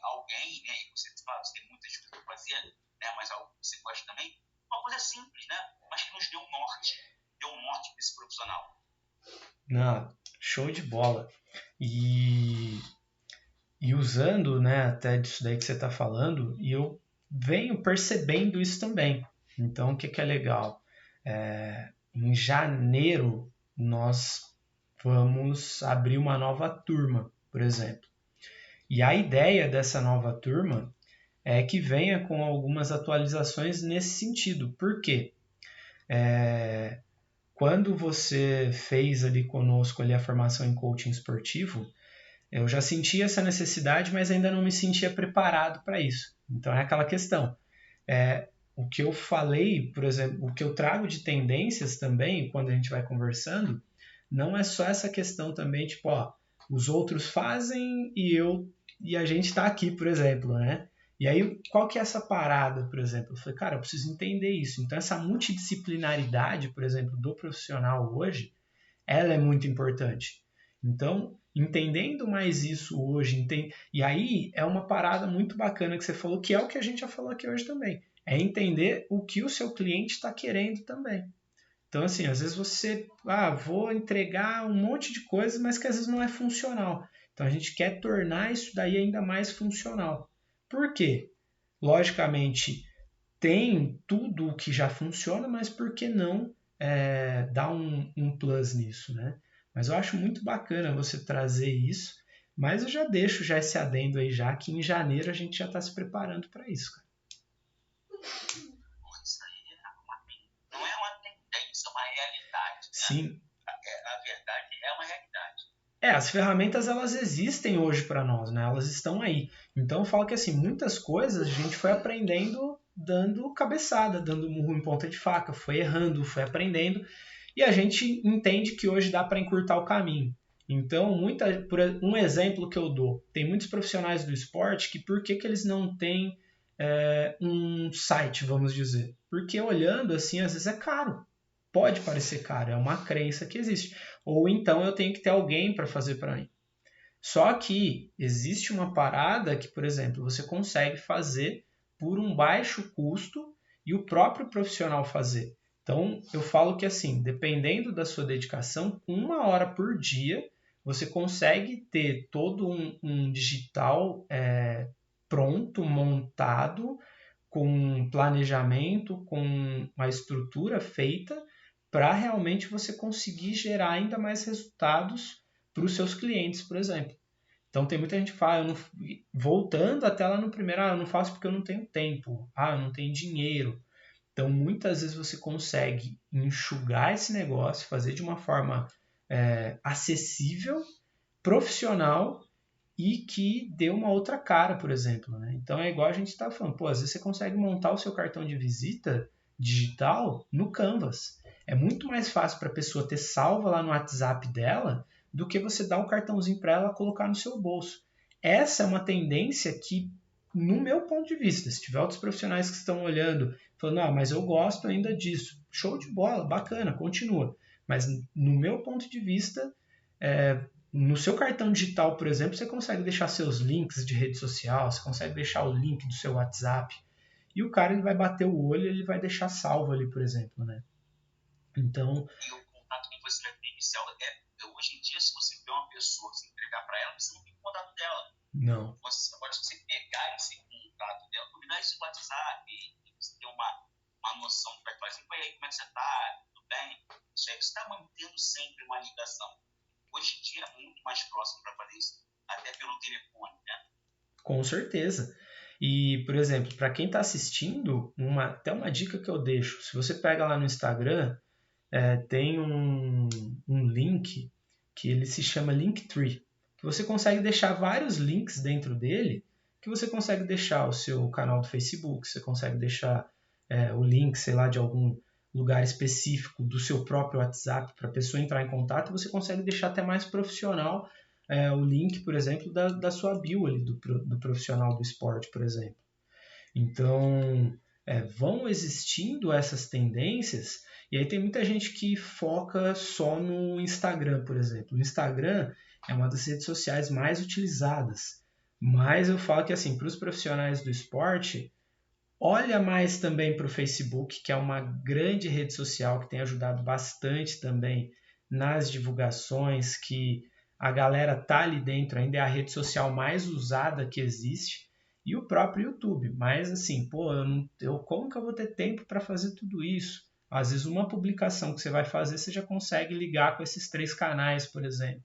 [SPEAKER 2] alguém, né? E você fala, você tem muitas coisas para fazer, né? Mas algo que você gosta também, uma coisa simples, né? Mas que nos deu um norte para esse profissional.
[SPEAKER 1] Não, show de bola. E usando, né, até disso daí que você está falando, e eu venho percebendo isso também. Então, o que é legal? Em janeiro, nós vamos abrir uma nova turma, por exemplo. E a ideia dessa nova turma é que venha com algumas atualizações nesse sentido. Por quê? Quando você fez ali conosco ali a formação em coaching esportivo, eu já sentia essa necessidade, mas ainda não me sentia preparado para isso. Então é aquela questão. O que eu falei, por exemplo, o que eu trago de tendências também, quando a gente vai conversando, não é só essa questão também, tipo, ó, os outros fazem e a gente está aqui, por exemplo, né? E aí, qual que é essa parada, por exemplo? Eu falei, cara, eu preciso entender isso. Então, essa multidisciplinaridade, por exemplo, do profissional hoje, ela é muito importante. Então, entendendo mais isso hoje, e aí é uma parada muito bacana que você falou, que é o que a gente já falou aqui hoje também. É entender o que o seu cliente está querendo também. Então, assim, às vezes você, vou entregar um monte de coisa, mas que às vezes não é funcional. Então, a gente quer tornar isso daí ainda mais funcional. Por quê? Logicamente, tem tudo o que já funciona, mas por que não dar um plus nisso, né? Mas eu acho muito bacana você trazer isso, mas eu já deixo já esse adendo aí já, que em janeiro a gente já está se preparando para isso, cara.
[SPEAKER 2] Isso aí não é uma tendência, é uma realidade. Né?
[SPEAKER 1] Sim.
[SPEAKER 2] A verdade é uma realidade.
[SPEAKER 1] As ferramentas elas existem hoje para nós, né? Elas estão aí. Então eu falo que assim, muitas coisas a gente foi aprendendo dando cabeçada, dando murro em ponta de faca, foi errando, foi aprendendo, e a gente entende que hoje dá para encurtar o caminho. Então, por um exemplo que eu dou, tem muitos profissionais do esporte que por que eles não têm um site, vamos dizer? Porque olhando assim, às vezes é caro. Pode parecer caro, é uma crença que existe. Ou então eu tenho que ter alguém para fazer para mim. Só que existe uma parada que, por exemplo, você consegue fazer por um baixo custo e o próprio profissional fazer. Então, eu falo que assim, dependendo da sua dedicação, 1 hora por dia, você consegue ter todo um digital pronto, montado, com planejamento, com uma estrutura feita, para realmente você conseguir gerar ainda mais resultados para os seus clientes, por exemplo. Então tem muita gente que fala, voltando até lá no primeiro, eu não faço porque eu não tenho tempo, eu não tenho dinheiro. Então, muitas vezes você consegue enxugar esse negócio, fazer de uma forma acessível, profissional e que dê uma outra cara, por exemplo. Né? Então, é igual a gente estava falando. Às vezes você consegue montar o seu cartão de visita digital no Canvas. É muito mais fácil para a pessoa ter salva lá no WhatsApp dela do que você dar um cartãozinho para ela colocar no seu bolso. Essa é uma tendência que, no meu ponto de vista, se tiver outros profissionais que estão olhando, falando, mas eu gosto ainda disso, show de bola, bacana, continua. Mas no meu ponto de vista, no seu cartão digital, por exemplo, você consegue deixar seus links de rede social, você consegue deixar o link do seu WhatsApp, e o cara ele vai bater o olho, ele vai deixar salvo ali, por exemplo, né? Então...
[SPEAKER 2] E o contato que você vai ter inicial hoje em dia, se você vê uma pessoa, se entregar para ela, você não tem o contato dela.
[SPEAKER 1] Não.
[SPEAKER 2] Você pode pegar esse contato dela, combinar esse WhatsApp, você ter uma noção do que vai fazer. E aí, como é que você tá? Tudo bem? Isso aí, você está mantendo sempre uma ligação. Hoje em dia é muito mais próximo para fazer isso, até pelo telefone, né?
[SPEAKER 1] Com certeza. E, por exemplo, para quem está assistindo, até uma dica que eu deixo, se você pega lá no Instagram, tem um link que ele se chama Linktree, que você consegue deixar vários links dentro dele, que você consegue deixar o seu canal do Facebook, você consegue deixar o link, sei lá, de algum lugar específico do seu próprio WhatsApp para a pessoa entrar em contato, e você consegue deixar até mais profissional o link, por exemplo, da sua bio ali, do profissional do esporte, por exemplo. Então, vão existindo essas tendências, e aí tem muita gente que foca só no Instagram, por exemplo. O Instagram é uma das redes sociais mais utilizadas, mas eu falo que, assim, para os profissionais do esporte, olha mais também para o Facebook, que é uma grande rede social que tem ajudado bastante também nas divulgações, que a galera tá ali dentro, ainda é a rede social mais usada que existe, e o próprio YouTube. Mas assim, como que eu vou ter tempo para fazer tudo isso? Às vezes uma publicação que você vai fazer, você já consegue ligar com esses 3 canais, por exemplo.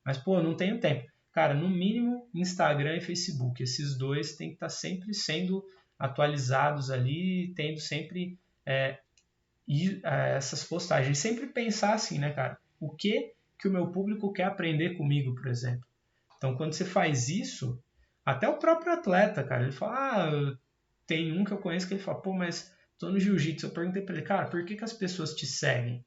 [SPEAKER 1] Mas, não tenho tempo. Cara, no mínimo Instagram e Facebook. Esses dois têm que estar sempre sendo atualizados ali, tendo sempre essas postagens. Sempre pensar assim, né, cara? O que o meu público quer aprender comigo, por exemplo. Então, quando você faz isso, até o próprio atleta, cara, ele fala, tem um que eu conheço que ele fala, mas tô no jiu-jitsu. Eu perguntei pra ele, cara, por que as pessoas te seguem?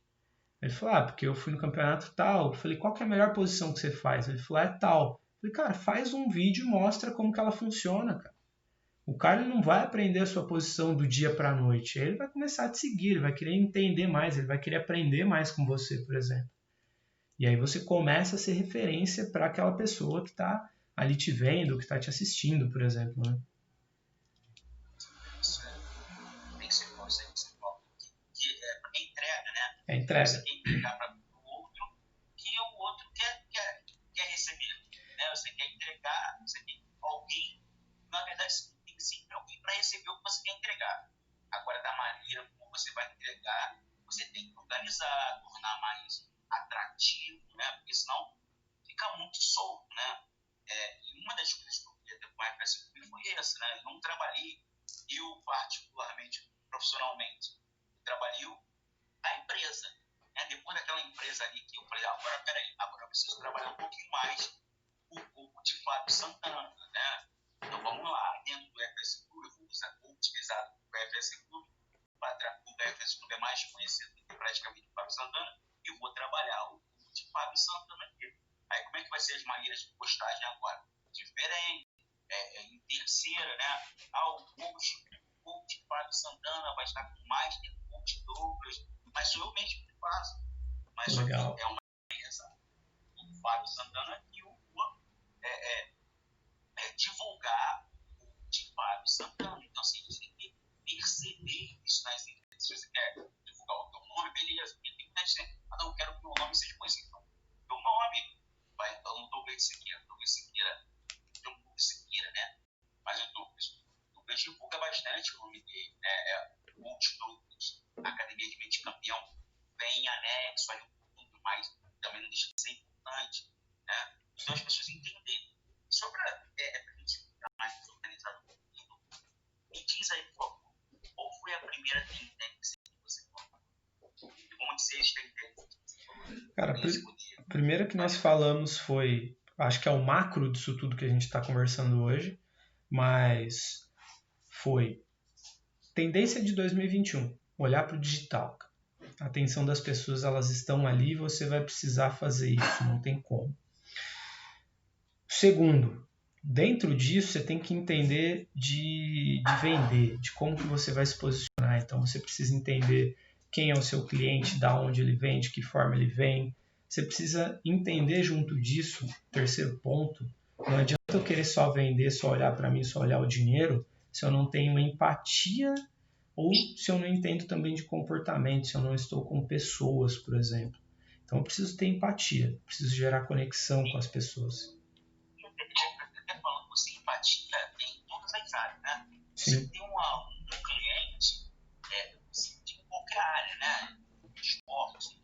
[SPEAKER 1] Ele falou, porque eu fui no campeonato tal. Eu falei, qual que é a melhor posição que você faz? Ele falou, tal. Eu falei, cara, faz um vídeo e mostra como que ela funciona, cara. O cara ele não vai aprender a sua posição do dia para a noite. Ele vai começar a te seguir, ele vai querer entender mais, ele vai querer aprender mais com você, por exemplo. E aí você começa a ser referência para aquela pessoa que está ali te vendo, que está te assistindo, por exemplo. Né?
[SPEAKER 2] Isso tem que ser principal. Porque entrega, né?
[SPEAKER 1] É entrega.
[SPEAKER 2] Você quer entregar para o outro que o outro quer receber. Né? Você quer entregar, você tem alguém, na verdade, tem sempre alguém para receber o que você quer entregar. Agora, da maneira como você vai entregar, você tem que organizar, tornar mais atrativo, né? Porque senão fica muito solto, né? E uma das coisas que eu queria ter com a FS foi essa, né? Eu não trabalhei, eu particularmente, profissionalmente, trabalhei a empresa. Né? Depois daquela empresa ali que eu falei, agora eu preciso trabalhar um pouquinho mais o corpo de Fábio Santana, né? Então vamos lá, dentro do FS Clube, eu vou utilizar o FS Clube, o FS Clube é mais conhecido do que praticamente o Fábio Santana, e eu vou trabalhar o corpo de Fábio Santana aqui. Aí como é que vai ser as maneiras de postagem agora? Diferente, em terceira, né? O coach de Fábio Santana vai estar com mais que o coach Douglas, mas sou eu mesmo que faço. Mas
[SPEAKER 1] legal.
[SPEAKER 2] É uma empresa, o Fábio Santana, e o divulgar o de Fábio Santana. Então, assim, a gente tem que perceber isso nas redes Se você quer divulgar o teu nome, beleza. Porque tem muita gente que não, eu quero que o meu nome seja conhecido. Então, teu nome, vai, então não Douglas Siqueira, tem um pouco de Siqueira, né? Mas o Douglas divulga bastante o nome dele, né? Multi-Douglas, Academia de Mente Campeão, vem anexo aí um pouco mais, também não deixa de ser importante, né? Então as pessoas entenderem. Só para a gente ficar mais organizado um pouquinho, me diz aí, por favor, qual foi a primeira tendência que você falou? E vamos dizer as tendências que você falou.
[SPEAKER 1] Cara, a primeira que nós falamos foi, acho que é o macro disso tudo que a gente está conversando hoje, mas foi tendência de 2021, olhar para o digital. A atenção das pessoas, elas estão ali, você vai precisar fazer isso, não tem como. Segundo, dentro disso você tem que entender de vender, de como que você vai se posicionar. Então você precisa entender quem é o seu cliente, da onde ele vem, de que forma ele vem. Você precisa entender junto disso, terceiro ponto, não adianta eu querer só vender, só olhar para mim, só olhar o dinheiro, se eu não tenho empatia ou se eu não entendo também de comportamento, se eu não estou com pessoas, por exemplo. Então eu preciso ter empatia, preciso gerar conexão com as pessoas.
[SPEAKER 2] Até falando você, empatia em todas as áreas, né?
[SPEAKER 1] Sim.
[SPEAKER 2] Você tem um cliente de qualquer área, né? Esporte,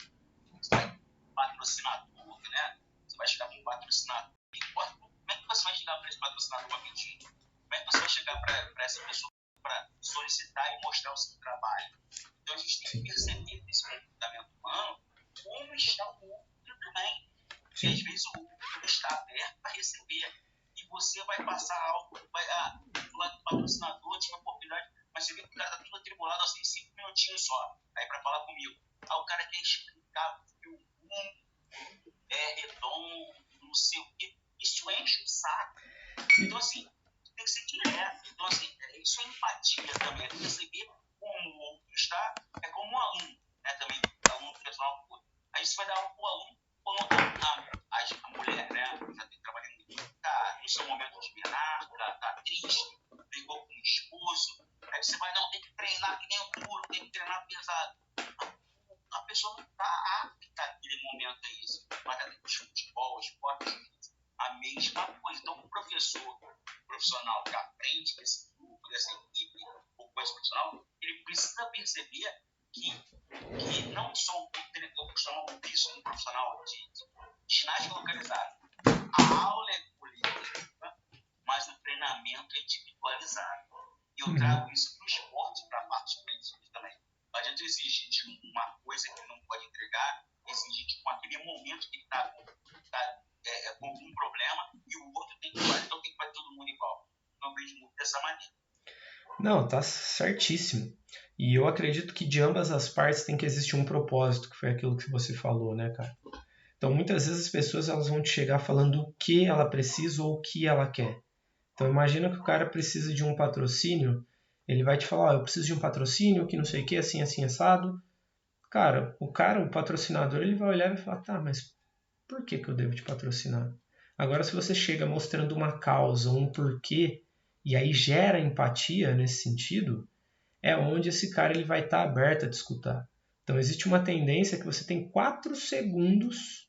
[SPEAKER 2] patrocinador, né? Você vai chegar para um patrocinador. Como é que você vai chegar para esse patrocinador para pedir? Como é que você vai chegar para essa pessoa para solicitar e mostrar o seu trabalho? Então a gente tem que perceber nesse comportamento humano como está o outro também. Porque às vezes o outro está aberto para receber. E você vai passar algo, lá do patrocinador, tinha oportunidade, mas você vê que o cara está tudo atribulado assim, 5 minutinhos só, aí para falar comigo. Aí o cara quer explicar que o mundo é redondo, não sei o quê. Isso enche o saco. Então, assim, tem que ser direto. Então, assim, isso é empatia também, é perceber como o outro está, é como um aluno, né, também, aluno pessoal. Aí você vai dar aula para o aluno, quando a mulher, né, já tem trabalhando, está no seu momento de minar, está triste, brigou com o esposo, aí você vai, não, tem que treinar que nem um duro, tem que treinar pesado. A pessoa não está apta naquele momento a isso. Mas até com futebol, esporte, a mesma coisa. Então, o profissional que aprende desse grupo, dessa equipe, ou com esse profissional, ele precisa perceber que não só o profissional, isso um profissional de ginástica localizada. A aula é coletiva, mas o treinamento é individualizado. E eu trago isso para o esporte, para a parte política também. Não adianta exigir de uma coisa que não pode entregar, exigir que com aquele momento que ele está com algum problema e o outro tem que fazer, então tem que fazer todo mundo igual. Eu vejo muito dessa maneira.
[SPEAKER 1] Não, tá certíssimo. E eu acredito que de ambas as partes tem que existir um propósito, que foi aquilo que você falou, né, cara? Então, muitas vezes as pessoas elas vão te chegar falando o que ela precisa ou o que ela quer. Então, imagina que o cara precisa de um patrocínio, ele vai te falar, eu preciso de um patrocínio, que não sei o que, assim, assim, assado. Cara, o patrocinador, ele vai olhar e vai falar, tá, mas por que eu devo te patrocinar? Agora, se você chega mostrando uma causa, um porquê, e aí gera empatia nesse sentido, é onde esse cara ele vai estar aberto a te escutar. Então, existe uma tendência que você tem 4 segundos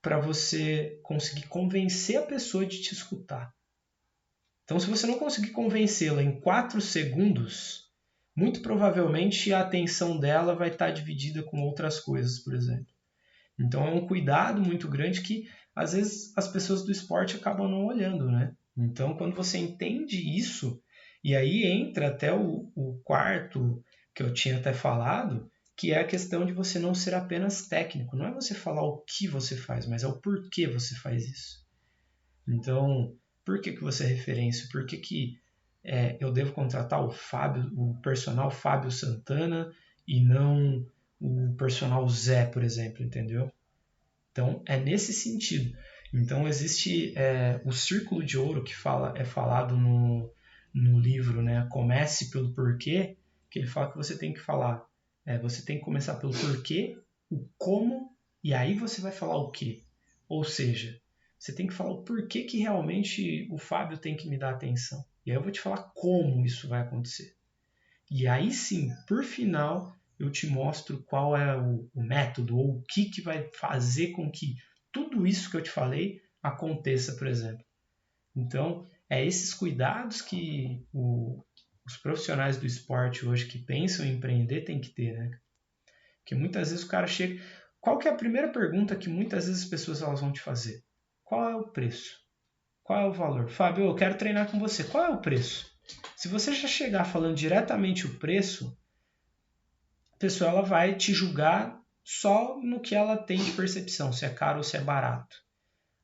[SPEAKER 1] para você conseguir convencer a pessoa de te escutar. Então, se você não conseguir convencê-la em 4 segundos, muito provavelmente a atenção dela vai estar dividida com outras coisas, por exemplo. Então, é um cuidado muito grande que, às vezes, as pessoas do esporte acabam não olhando, né? Então, quando você entende isso, e aí entra até o quarto que eu tinha até falado, que é a questão de você não ser apenas técnico. Não é você falar o que você faz, mas é o porquê você faz isso. Então, por que você é referência? Por que eu devo contratar o personal Fábio Santana e não o personal Zé, por exemplo, entendeu? Então, é nesse sentido. Então, existe o círculo de ouro que é falado no livro, né? Comece pelo porquê, que ele fala que você tem que falar, você tem que começar pelo porquê, o como, e aí você vai falar o quê. Ou seja, você tem que falar o porquê que realmente o Fábio tem que me dar atenção. E aí eu vou te falar como isso vai acontecer. E aí sim, por final, eu te mostro qual é o método ou o que vai fazer com que tudo isso que eu te falei aconteça, por exemplo. Então, é esses cuidados que os profissionais do esporte hoje que pensam em empreender têm que ter, né? Porque muitas vezes o cara chega... Qual que é a primeira pergunta que muitas vezes as pessoas elas vão te fazer? Qual é o preço? Qual é o valor? Fábio, eu quero treinar com você. Qual é o preço? Se você já chegar falando diretamente o preço, a pessoa ela vai te julgar só no que ela tem de percepção, se é caro ou se é barato.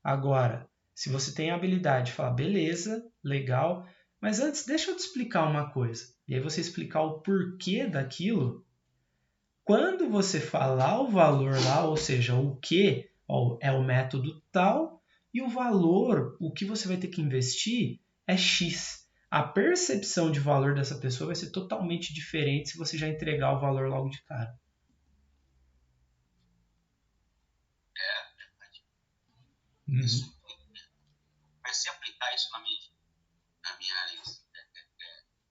[SPEAKER 1] Agora, se você tem a habilidade de falar, beleza, legal, mas antes deixa eu te explicar uma coisa. E aí você explicar o porquê daquilo. Quando você falar o valor lá, ou seja, o que é o método tal, e o valor, o que você vai ter que investir é X. A percepção de valor dessa pessoa vai ser totalmente diferente se você já entregar o valor logo de cara.
[SPEAKER 2] Isso, comecei a aplicar isso na minha área,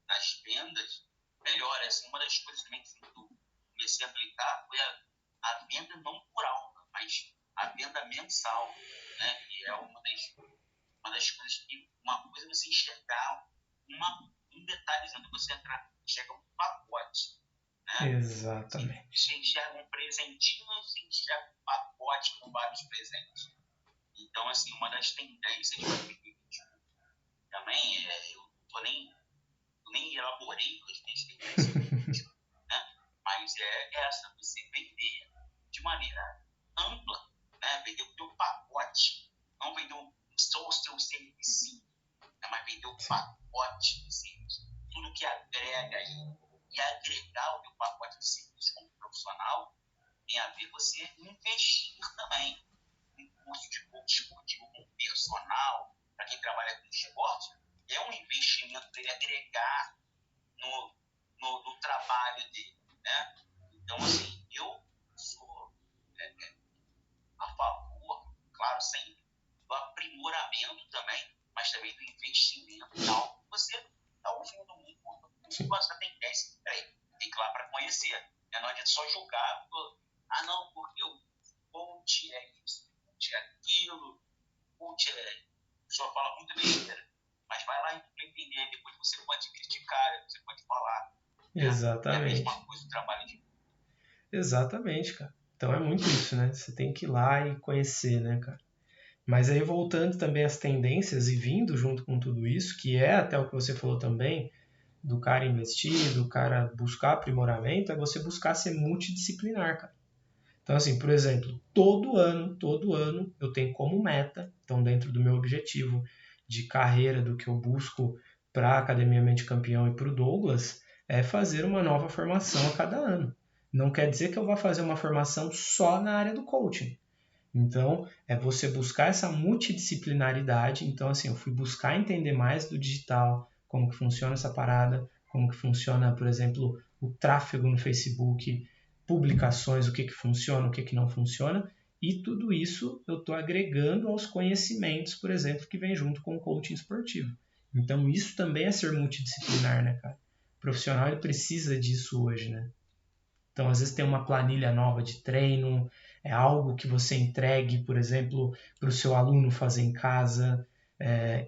[SPEAKER 2] nas vendas, melhor, assim, uma das coisas também que eu comecei a aplicar foi a venda não por alta, mas a venda mensal, né? Que é uma das coisas que, uma coisa é você enxergar um detalhezinho, você enxerga um pacote, né?
[SPEAKER 1] Exatamente.
[SPEAKER 2] Você enxerga um presentinho, você enxerga um pacote com vários presentes. Então, assim, uma das tendências para 2021 também eu nem elaborei com as minhas tendências, né? Mas é essa, você vender de maneira ampla, né? Vender o teu pacote, não vender só o seu serviço, né? Mas vender o pacote de serviço, tudo que agrega aí, e agregar o teu pacote de serviço como profissional tem a ver você investir também em curso de coach esportivo com personal, para quem trabalha com esporte, é um investimento para ele agregar no trabalho dele, né? Então, assim, eu sou a favor, claro, sempre do aprimoramento também, mas também do investimento em algo que você está ouvindo muito gosta da tendência. Peraí, tem que ir lá para conhecer. Né? Não adianta só julgar, não, porque o coach é isso, o coach é aquilo, o coach é... O senhor fala muito besteira, mas vai lá e entender, depois você pode criticar, você pode falar.
[SPEAKER 1] Exatamente.
[SPEAKER 2] É a mesma coisa do trabalho de...
[SPEAKER 1] Exatamente, cara. Então é muito isso, né? Você tem que ir lá e conhecer, né, cara? Mas aí voltando também às tendências e vindo junto com tudo isso, que é até o que você falou também, do cara investir, do cara buscar aprimoramento, é você buscar ser multidisciplinar, cara. Então, assim, por exemplo, todo ano, eu tenho como meta, então dentro do meu objetivo de carreira, do que eu busco para a Academia Mente Campeão e para o Douglas, é fazer uma nova formação a cada ano. Não quer dizer que eu vá fazer uma formação só na área do coaching. Então, é você buscar essa multidisciplinaridade. Então, assim, eu fui buscar entender mais do digital, como que funciona essa parada, como que funciona, por exemplo, o tráfego no Facebook, publicações, o que funciona, o que não funciona. E tudo isso eu estou agregando aos conhecimentos, por exemplo, que vem junto com o coaching esportivo. Então, isso também é ser multidisciplinar, né, cara? O profissional ele precisa disso hoje, né? Então, às vezes tem uma planilha nova de treino, é algo que você entregue, por exemplo, para o seu aluno fazer em casa,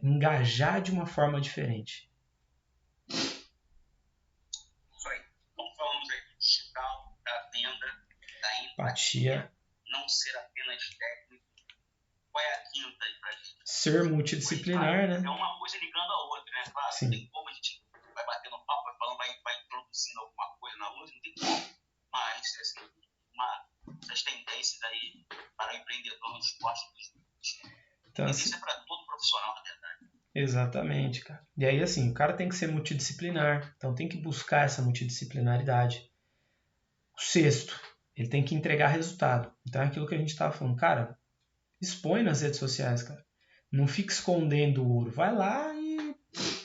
[SPEAKER 1] engajar de uma forma diferente.
[SPEAKER 2] Isso aí. Então, falamos aí do digital, da venda, da
[SPEAKER 1] empatia,
[SPEAKER 2] não ser apenas técnico. Qual é a quinta aí pra gente?
[SPEAKER 1] Ser multidisciplinar, né?
[SPEAKER 2] É uma coisa ligando a outra, né? Claro,
[SPEAKER 1] Sim.
[SPEAKER 2] Não tem como a gente vai batendo papo, vai falando, vai introduzindo alguma coisa na outra, não tem como. Mas, assim, essas tendências aí para o empreendedor no esporte
[SPEAKER 1] então,
[SPEAKER 2] tendência para todo profissional, na verdade.
[SPEAKER 1] Exatamente, cara. E aí, assim, o cara tem que ser multidisciplinar, então tem que buscar essa multidisciplinaridade. O sexto, ele tem que entregar resultado. Então é aquilo que a gente estava falando, cara, expõe nas redes sociais, cara. Não fica escondendo o ouro. Vai lá e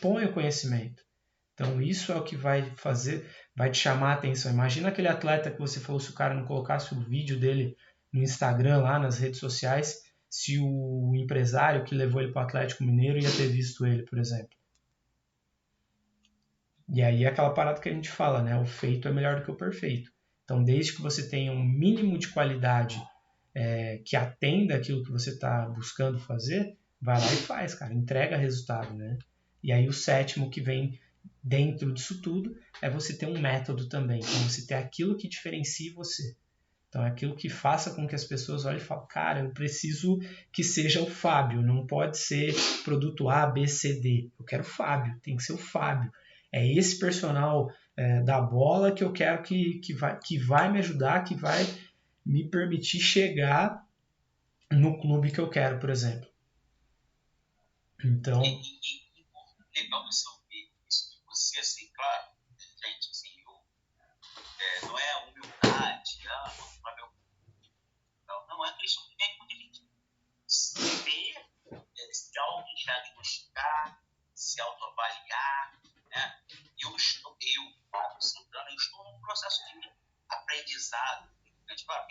[SPEAKER 1] põe o conhecimento. Então isso é o que vai fazer, vai te chamar a atenção. Imagina aquele atleta que você falou, se o cara não colocasse o vídeo dele no Instagram, lá nas redes sociais, se o empresário que levou ele para o Atlético Mineiro ia ter visto ele, por exemplo. E aí é aquela parada que a gente fala, né? O feito é melhor do que o perfeito. Então, desde que você tenha um mínimo de qualidade que atenda aquilo que você está buscando fazer, vai lá e faz, cara, entrega resultado, né? E aí o sétimo que vem dentro disso tudo é você ter um método também, então você ter aquilo que diferencie você. Então é aquilo que faça com que as pessoas olhem e falem, cara, eu preciso que seja o Fábio, não pode ser produto A, B, C, D. Eu quero o Fábio, tem que ser o Fábio. É esse personal da bola que eu quero que vai me ajudar, que vai me permitir chegar no clube que eu quero, por exemplo. Então...
[SPEAKER 2] legal isso de você, assim, claro, gente, assim, não é humildade, não é questão de nem quando a gente se auto-diagnosticar, se autoavaliar, né? Fábio Santana, eu estou num processo de aprendizado, claro,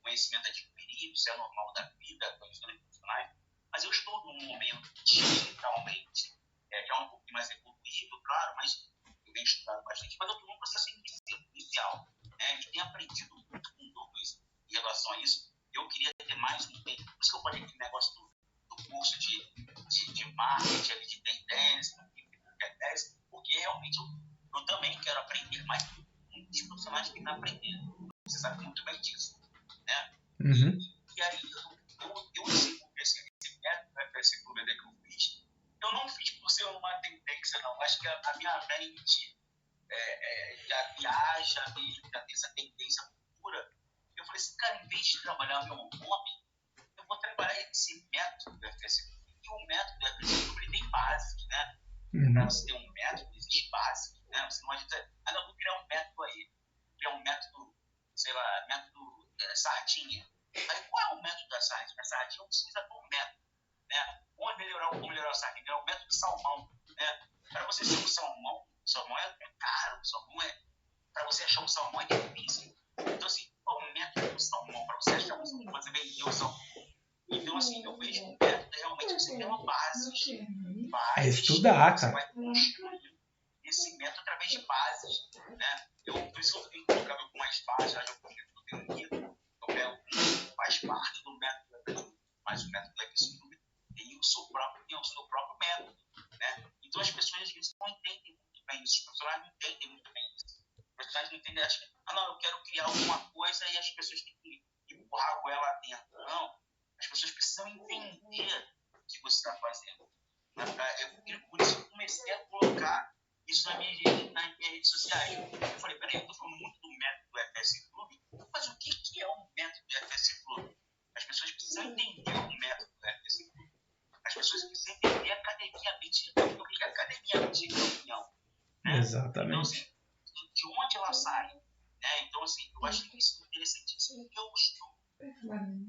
[SPEAKER 2] conhecimento adquirido, isso é normal da vida, das profissionais, mas eu estou num momento digitalmente, já um pouquinho mais evoluído, claro, mas eu venho estudando bastante, mas eu estou num processo inicial, né? A gente tem aprendido muito com Douglas em relação a isso. Eu queria ter mais um tempo, por isso que eu falei aquele negócio do curso de marketing, de tendência, porque realmente eu também quero aprender mais com os profissionais que estão aprendendo. Você sabe muito bem disso, né?
[SPEAKER 1] Uhum.
[SPEAKER 2] E aí, eu esse método, né, esse clube que eu fiz, eu não fiz por ser uma tendência, não. Acho que a minha mente já viaja mesmo, já tem essa tendência pura. Eu falei assim, cara, em vez de trabalhar meu nome, eu vou trabalhar esse método do FS Clube. E o método do FS Clube, ele tem bases, né? Para você ter um método, existe base, né? Você não adianta, não, vou criar um método aí, criar um método, sei lá, método sardinha. Aí qual é o método da sardinha? A sardinha precisa de um método, né? Como melhorar a sardinha? É o método do salmão, né? Para você ser um salmão é caro, para você achar um salmão é difícil. Então, assim, qual é o método do salmão? Para você achar um salmão, você vender o salmão. Então, assim, eu vejo que o método realmente você tem uma base.
[SPEAKER 1] É estudar,
[SPEAKER 2] você
[SPEAKER 1] cara.
[SPEAKER 2] vai construir esse método através de bases, né? Por isso eu tenho colocado algumas bases, eu tenho um livro, faz parte do método, mas o método da Clube tem o seu próprio método, né? Então as pessoas às vezes não entendem muito bem isso, os profissionais não entendem muito bem isso. Os profissionais não entendem, acham que, eu quero criar alguma coisa e as pessoas têm que empurrar a goela lá dentro. Não, as pessoas precisam entender o que você está fazendo. Por isso eu comecei a colocar isso nas minhas redes sociais. Eu falei, peraí, eu estou falando muito do método do FS Clube, mas o que é um método do FS Clube? As pessoas precisam entender o método do FS Clube. As pessoas precisam entender academiamente o que é academiamente campeão. Né?
[SPEAKER 1] Exatamente.
[SPEAKER 2] Então, assim, de onde ela sai. Né? Então, assim, eu acho que isso é interessantíssimo. Eu estou,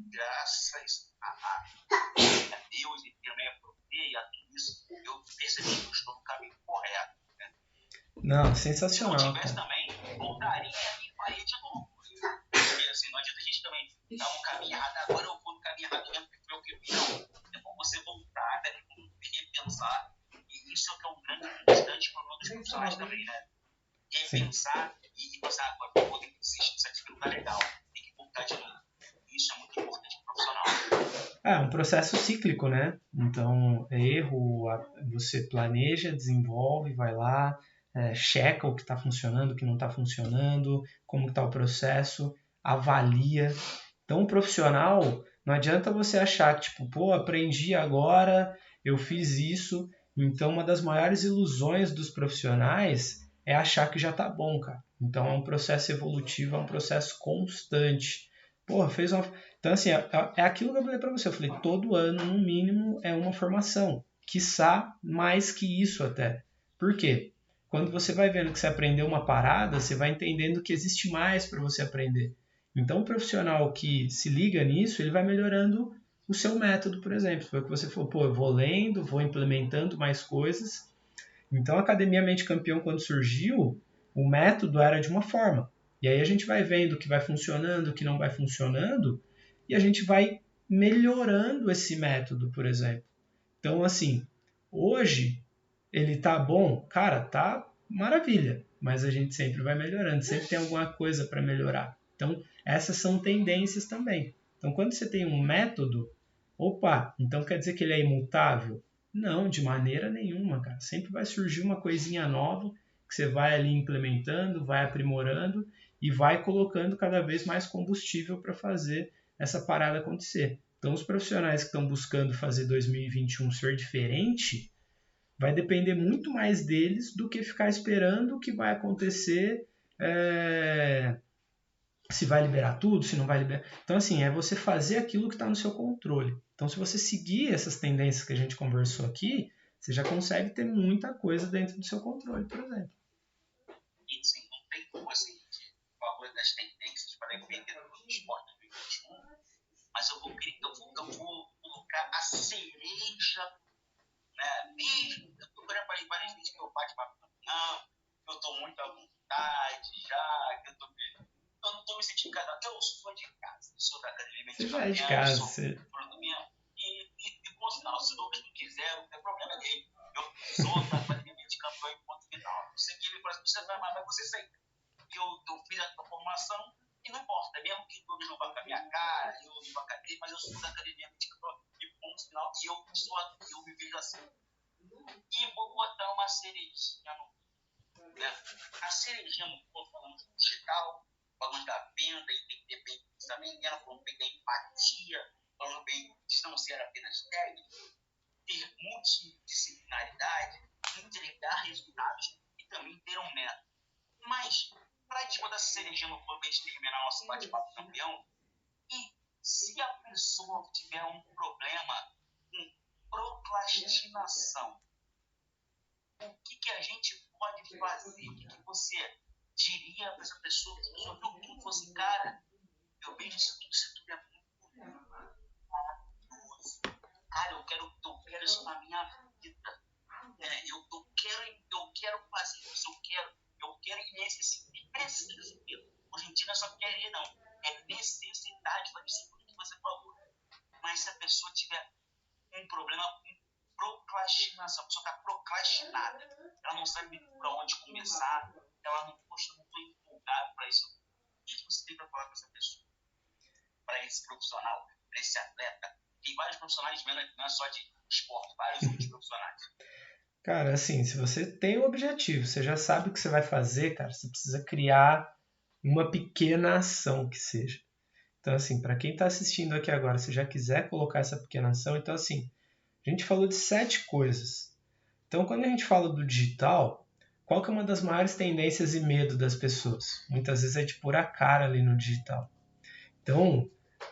[SPEAKER 2] graças a Deus e também a você e a tudo isso, eu percebi que eu estou no caminho correto. Né?
[SPEAKER 1] Não, sensacional.
[SPEAKER 2] Se não tivesse também, voltaria e faria de novo. Porque assim, não adianta a gente também estar no caminho errado, agora eu vou no caminho errado mesmo, porque foi o que eu fiz. Não, é bom você voltar, né, repensar. E isso é o que é um grande problema dos profissionais também, né? Repensar e pensar, agora eu vou ter que desistir, isso aqui não tá legal, tem que voltar de novo. Isso é muito importante para o profissional.
[SPEAKER 1] É um processo cíclico, né? Então, erro, você planeja, desenvolve, vai lá, checa o que está funcionando, o que não está funcionando, como está o processo, avalia. Então, o profissional, não adianta você achar que, tipo, pô, aprendi agora, eu fiz isso. Então, uma das maiores ilusões dos profissionais é achar que já está bom, cara. Então, é um processo evolutivo, é um processo constante. Porra, fez uma... Então, assim, é aquilo que eu falei para você. Eu falei, todo ano, no mínimo, é uma formação. Quiçá mais que isso até. Por quê? Quando você vai vendo que você aprendeu uma parada, você vai entendendo que existe mais para você aprender. Então, o profissional que se liga nisso, ele vai melhorando o seu método, por exemplo. Foi o que você falou, pô, eu vou lendo, vou implementando mais coisas. Então, a Academia Mente Campeão, quando surgiu, o método era de uma forma. E aí a gente vai vendo o que vai funcionando, o que não vai funcionando, e a gente vai melhorando esse método, por exemplo. Então, assim, hoje ele tá bom, cara, tá maravilha. mas a gente sempre vai melhorando, sempre tem alguma coisa para melhorar. Então, essas são tendências também. Então, quando você tem um método, opa, então quer dizer que ele é imutável? Não, de maneira nenhuma, cara. Sempre vai surgir uma coisinha nova que você vai ali implementando, vai aprimorando e vai colocando cada vez mais combustível para fazer essa parada acontecer. Então, os profissionais que estão buscando fazer 2021 ser diferente, vai depender muito mais deles do que ficar esperando o que vai acontecer, se vai liberar tudo, se não vai liberar. Então, assim, é você fazer aquilo que está no seu controle. Então, se você seguir essas tendências que a gente conversou aqui, você já consegue ter muita coisa dentro do seu controle, por exemplo.
[SPEAKER 2] E sim, não tem como assim, falou das tendências para depender do esporte 2021, mas eu vou colocar a cereja, né? Mesmo, eu estou olhando para várias vezes que eu bate para caminhão, eu estou muito à vontade já, que eu não estou me sentindo casado, porque eu sou de casa, eu sou da academia de
[SPEAKER 1] caminhão, de casa,
[SPEAKER 2] sou do minha, e por sinal, se o Lucas não quiser, não tem problema dele. Eu sou da academia de campeão em ponto final. Não sei que ele fala, você vai mais, você sair. Eu fiz a formação e não importa, mesmo que todos não vão com a minha cara, eu não vou com a dele, mas eu sou da academia de campeão em ponto final e eu me vejo assim. E vou botar uma cerejinha no. Né? A cerejinha no ponto falando de digital, falando da venda, entender bem também, falando bem da empatia, falando bem de não ser apenas técnico, ter multidisciplinaridade, entregar resultados e também ter um método. Mas, para a gente botar essa cerejinha no clube, a gente terminar nosso bate-papo campeão, e se a pessoa tiver um problema com procrastinação, o que a gente pode fazer? O que você diria para essa pessoa? Se a pessoa viu tudo e fosse, cara, eu vejo isso tudo é muito maravilhoso. Cara, eu quero isso na minha vida. Eu quero fazer isso, eu quero e preciso mesmo. Hoje em dia não é só querer, não. É necessidade, foi isso que você falou. Mas se a pessoa tiver um problema com procrastinação, a pessoa está procrastinada, ela não sabe por onde começar, ela não estou empolgado para isso. O que você tem para falar com essa pessoa? Para esse profissional, para esse atleta? Tem vários profissionais, não é só de esporte, vários outros profissionais.
[SPEAKER 1] Cara, assim, se você tem um objetivo, você já sabe o que você vai fazer, cara, você precisa criar uma pequena ação que seja. Então, assim, para quem está assistindo aqui agora, se já quiser colocar essa pequena ação, então, assim, a gente falou de 7 coisas. Então, quando a gente fala do digital, qual que é uma das maiores tendências e medo das pessoas? Muitas vezes é de pôr a cara ali no digital. Então,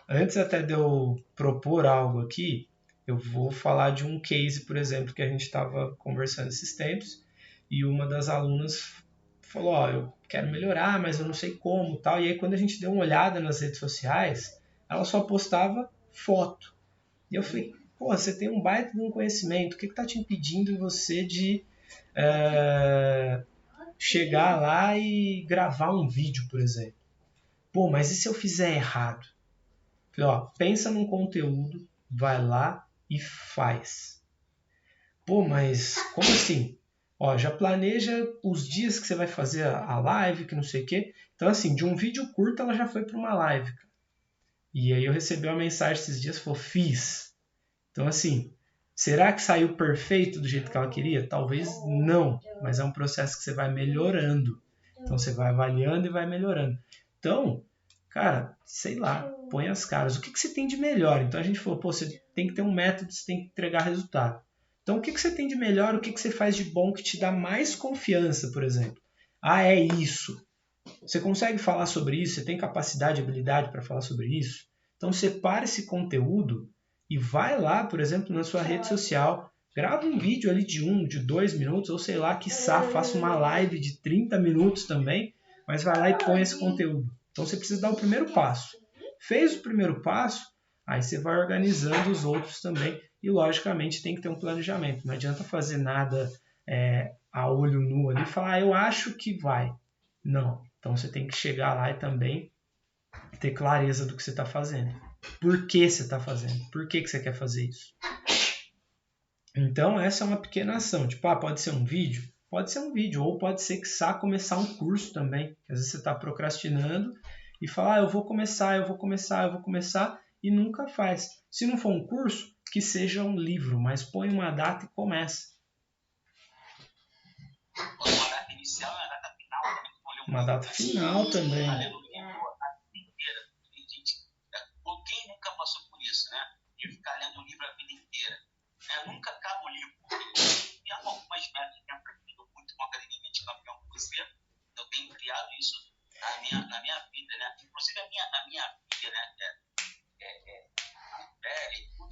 [SPEAKER 1] antes até de eu propor algo aqui, eu vou falar de um case, por exemplo, que a gente estava conversando esses tempos, e uma das alunas falou, eu quero melhorar, mas eu não sei como, tal. E aí quando a gente deu uma olhada nas redes sociais, ela só postava foto. E eu falei, você tem um baita de um conhecimento, o que está te impedindo você de chegar lá e gravar um vídeo, por exemplo? Mas e se eu fizer errado? Falei, pensa num conteúdo, vai lá e faz. Mas como assim? Já planeja os dias que você vai fazer a live, que não sei o quê. Então, assim, de um vídeo curto, ela já foi para uma live. E aí eu recebi uma mensagem esses dias, falou, fiz. Então, assim, será que saiu perfeito do jeito que ela queria? Talvez não, mas é um processo que você vai melhorando. Então, você vai avaliando e vai melhorando. Então, cara, sei lá, põe as caras. O que você tem de melhor? Então, a gente falou, você tem que ter um método, você tem que entregar resultado. Então, o que você tem de melhor? O que você faz de bom que te dá mais confiança, por exemplo? É isso. Você consegue falar sobre isso? Você tem capacidade e habilidade para falar sobre isso? Então, separa esse conteúdo e vai lá, por exemplo, na sua rede social, grava um vídeo ali de 1, de 2 minutos, ou sei lá, quiçá, faça uma live de 30 minutos também, mas vai lá e põe esse conteúdo. Então, você precisa dar o primeiro passo. Fez o primeiro passo, aí você vai organizando os outros também e, logicamente, tem que ter um planejamento. Não adianta fazer nada a olho nu ali e falar, eu acho que vai. Não. Então, você tem que chegar lá e também ter clareza do que você está fazendo. Por que você está fazendo? Por que você quer fazer isso? Então, essa é uma pequena ação. Tipo, pode ser um vídeo? Pode ser um vídeo, ou pode ser que começar um curso também. Às vezes você está procrastinando e fala, eu vou começar, e nunca faz. Se não for um curso, que seja um livro, mas põe uma data e começa.
[SPEAKER 2] Uma data inicial e uma data final também.
[SPEAKER 1] Uma data final também.
[SPEAKER 2] Quem nunca passou por isso, né? De ficar lendo um livro a vida inteira. Né? Nunca acaba o livro. E há algumas metas que eu tenho aprendido muito com a Academia Mente Campeão com você. Eu tenho criado isso na minha vida, né? Inclusive a minha filha, né?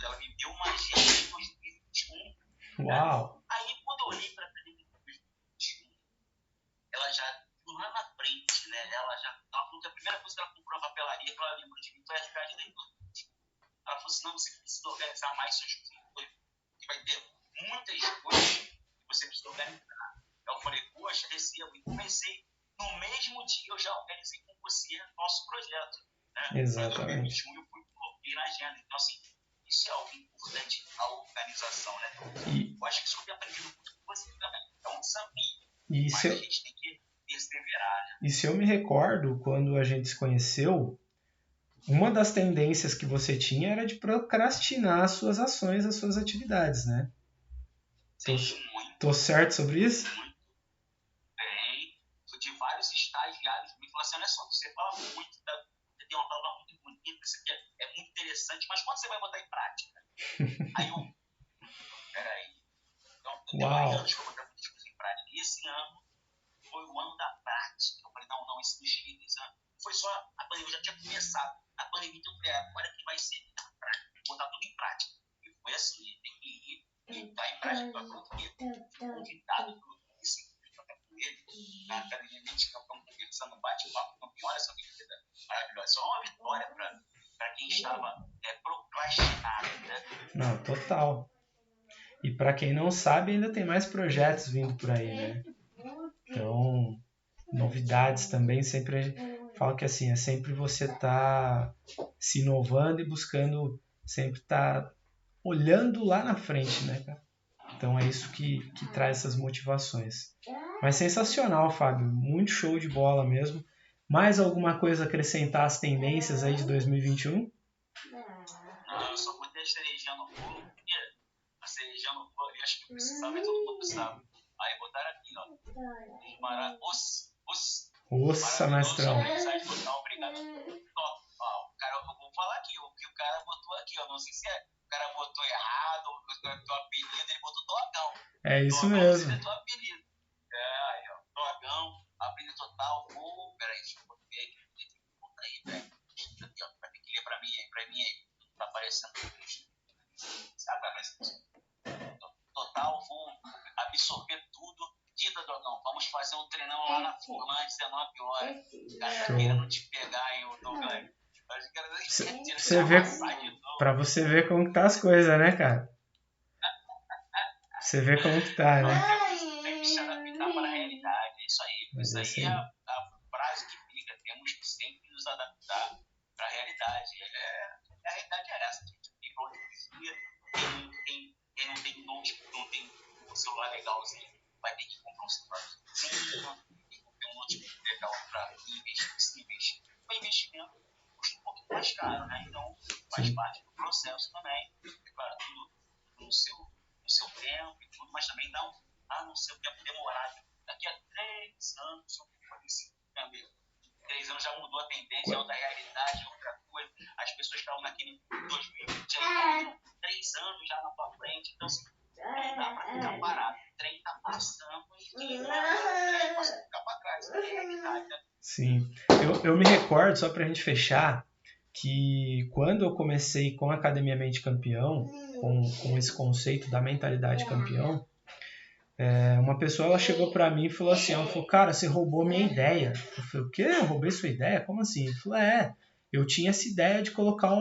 [SPEAKER 2] Ela me deu uma agenda de 2021.
[SPEAKER 1] Uau!
[SPEAKER 2] Né? Aí quando eu olhei para a Academia de 2021, ela já lá na frente, né? Ela falou que a primeira coisa que ela comprou na papelaria, que ela lembrou de mim, foi a agenda de 2021. Ela falou assim, não, você precisa organizar mais suas coisas, que vai ter muitas coisas que você precisa organizar. Eu falei, poxa, recebo. E comecei, no mesmo dia eu já organizei com você nosso projeto. Né?
[SPEAKER 1] Exatamente.
[SPEAKER 2] Em 2021 eu coloquei na agenda. Então, assim, isso é algo importante, a organização, né? Eu acho que isso eu tenho aprendido muito com você também. É um desafio. Mas a gente tem que perseverar, né?
[SPEAKER 1] E se eu me recordo, quando a gente se conheceu, uma das tendências que você tinha era de procrastinar as suas ações, as suas atividades, né?
[SPEAKER 2] Sim,
[SPEAKER 1] tô certo sobre isso?
[SPEAKER 2] Muito bem. De vários estagiários me falaram assim, olha só, você fala muito, você tem uma palavra muito bonita, isso aqui é muito interessante, mas quando você vai botar em prática? Aí peraí. Então, eu demorei anos para botar muitas coisas em prática. E esse ano foi o ano da prática. Eu falei, não, isso não chega. Esse ano foi só a pandemia, já tinha começado. A pandemia, então, eu falei, agora que vai ser a prática, botar tudo em prática. E foi assim, tem que ir e botar em prática para tudo. Fui convidado pelo ele na Academia Mente Campeão, conversando no bate-papo campeão. Olha essa vida maravilhosa. Só uma vitória para quem estava procrastinado, né?
[SPEAKER 1] Não, total. E para quem não sabe, ainda tem mais projetos vindo por aí, né? Então, novidades também, sempre falo que assim, é sempre você tá se inovando e buscando sempre tá olhando lá na frente, né, cara? Então é isso que traz essas motivações. Mas sensacional, Fábio. Muito show de bola mesmo. Mais alguma coisa a acrescentar às tendências aí de 2021?
[SPEAKER 2] Não, eu só botei a cerejinha no bolo, porque a cerejinha no bolo, eu acho que precisava, mas todo mundo precisava. Aí botaram aqui, ó.
[SPEAKER 1] Nossa, mestrão.
[SPEAKER 2] Mensagem total, obrigado. Ó, cara, eu vou falar aqui, o que o cara botou aqui, ó. Não sei se o cara botou errado, ou o teu apelido, ele botou Dogão.
[SPEAKER 1] É isso
[SPEAKER 2] Dogão,
[SPEAKER 1] mesmo.
[SPEAKER 2] é teu apelido. Aí, ó. Dogão, apelido total, vou. Peraí, deixa eu botar aí, velho. Aqui, ó. Vai ter que ler pra mim aí. Tá aparecendo. Sabe, total, vou absorver tudo. Dita, Dogão, vamos fazer um treinão lá na Furlan às 19 horas. Cara, tá querendo te pegar, hein, o Dogão.
[SPEAKER 1] Pra você ver como que tá as coisas, né, cara? Você vê como que tá, né?
[SPEAKER 2] Tem que se adaptar para a realidade. É isso aí.
[SPEAKER 1] Mas
[SPEAKER 2] isso aí é a frase que fica. Temos que sempre nos adaptar para a realidade. A realidade é essa, gente. Quem não tem notebook, não tem um celular legalzinho, vai ter que comprar um celular. Tem um notebook legal para investir. O investimento custa um pouquinho mais caro, né? Então, faz parte do processo também. Claro, tudo no seu tempo e tudo, mas também não ser um tempo demorado. Daqui a 3 anos, eu vou fazer esse câmbio. 3 anos já mudou a tendência, é outra realidade, outra coisa. As pessoas que estavam naquele 2020, aí 3 anos já na tua frente. Então, assim, não dá pra ficar parado. O trem tá passando e não é pra ficar pra trás. É realidade, né?
[SPEAKER 1] Sim. Eu me recordo, só pra gente fechar, que quando eu comecei com a Academia Mente Campeão, com esse conceito da mentalidade campeão, uma pessoa ela chegou para mim e falou assim, ela falou, cara, você roubou minha ideia. Eu falei, o quê? Eu roubei sua ideia? Como assim? Ele falou, eu tinha essa ideia de colocar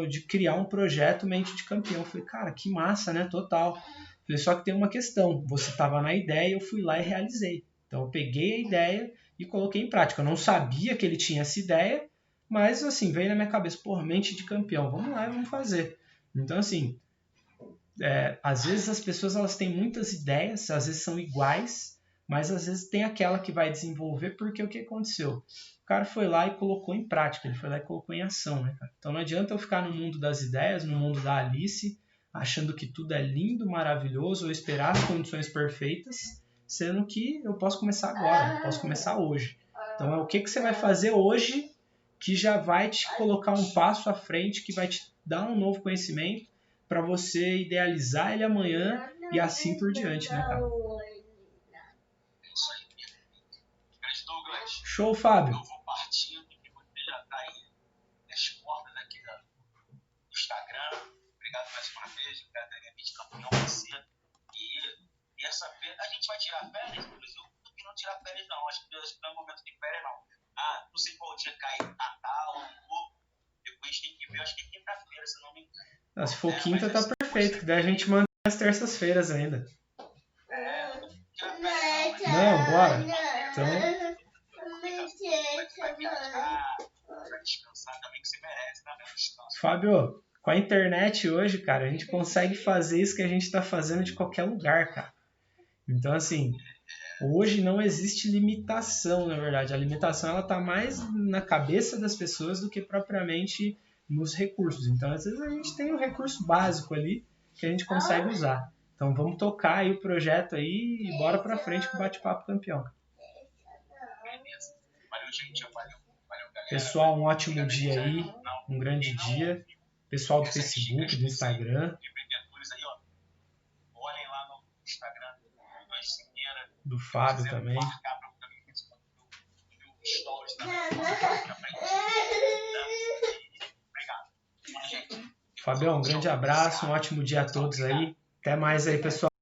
[SPEAKER 1] de criar um projeto Mente de Campeão. Eu falei, cara, que massa, né? Total. Eu falei, só que tem uma questão, você estava na ideia, eu fui lá e realizei. Então eu peguei a ideia e coloquei em prática. Eu não sabia que ele tinha essa ideia, mas assim, veio na minha cabeça, Mente de Campeão, vamos lá e vamos fazer. Então assim, às vezes as pessoas elas têm muitas ideias, às vezes são iguais, mas às vezes tem aquela que vai desenvolver, porque o que aconteceu? O cara foi lá e colocou em prática, ele foi lá e colocou em ação, né, cara? Então não adianta eu ficar no mundo das ideias, no mundo da Alice, achando que tudo é lindo, maravilhoso, ou esperar as condições perfeitas, sendo que eu posso começar agora, eu posso começar hoje. Então o que você vai fazer hoje que já vai te colocar um passo à frente, que vai te dar um novo conhecimento para você idealizar ele amanhã e assim por diante, né, cara?
[SPEAKER 2] Douglas,
[SPEAKER 1] Show, Fábio.
[SPEAKER 2] eu vou partindo, porque você já está aí nas portas aqui do Instagram. Obrigado mais uma vez, verdadeiramente campeão você. E essa feira, a gente vai tirar férias, inclusive, eu não tirar férias não, acho que não é momento de férias não. Não sei qual dia cai Natal, Ano Novo, depois tem que ver, acho que é quinta-feira, se não me engano.
[SPEAKER 1] Se for quinta, tá perfeito, que daí a gente mantém as terças-feiras ainda. Não, bora. Então... Fábio, com a internet hoje, cara, a gente consegue fazer isso que a gente tá fazendo de qualquer lugar, cara. Então, assim, hoje não existe limitação, na verdade. A limitação, ela tá mais na cabeça das pessoas do que propriamente nos recursos. Então, às vezes a gente tem um recurso básico ali que a gente consegue usar. Então, vamos tocar aí o projeto aí e bora pra frente com o Bate-Papo Campeão. Pessoal, um ótimo dia aí, um grande dia. Pessoal do Facebook, do Instagram. Do Fábio também. Fabião, um grande abraço, um ótimo dia a todos aí. Até mais aí, pessoal.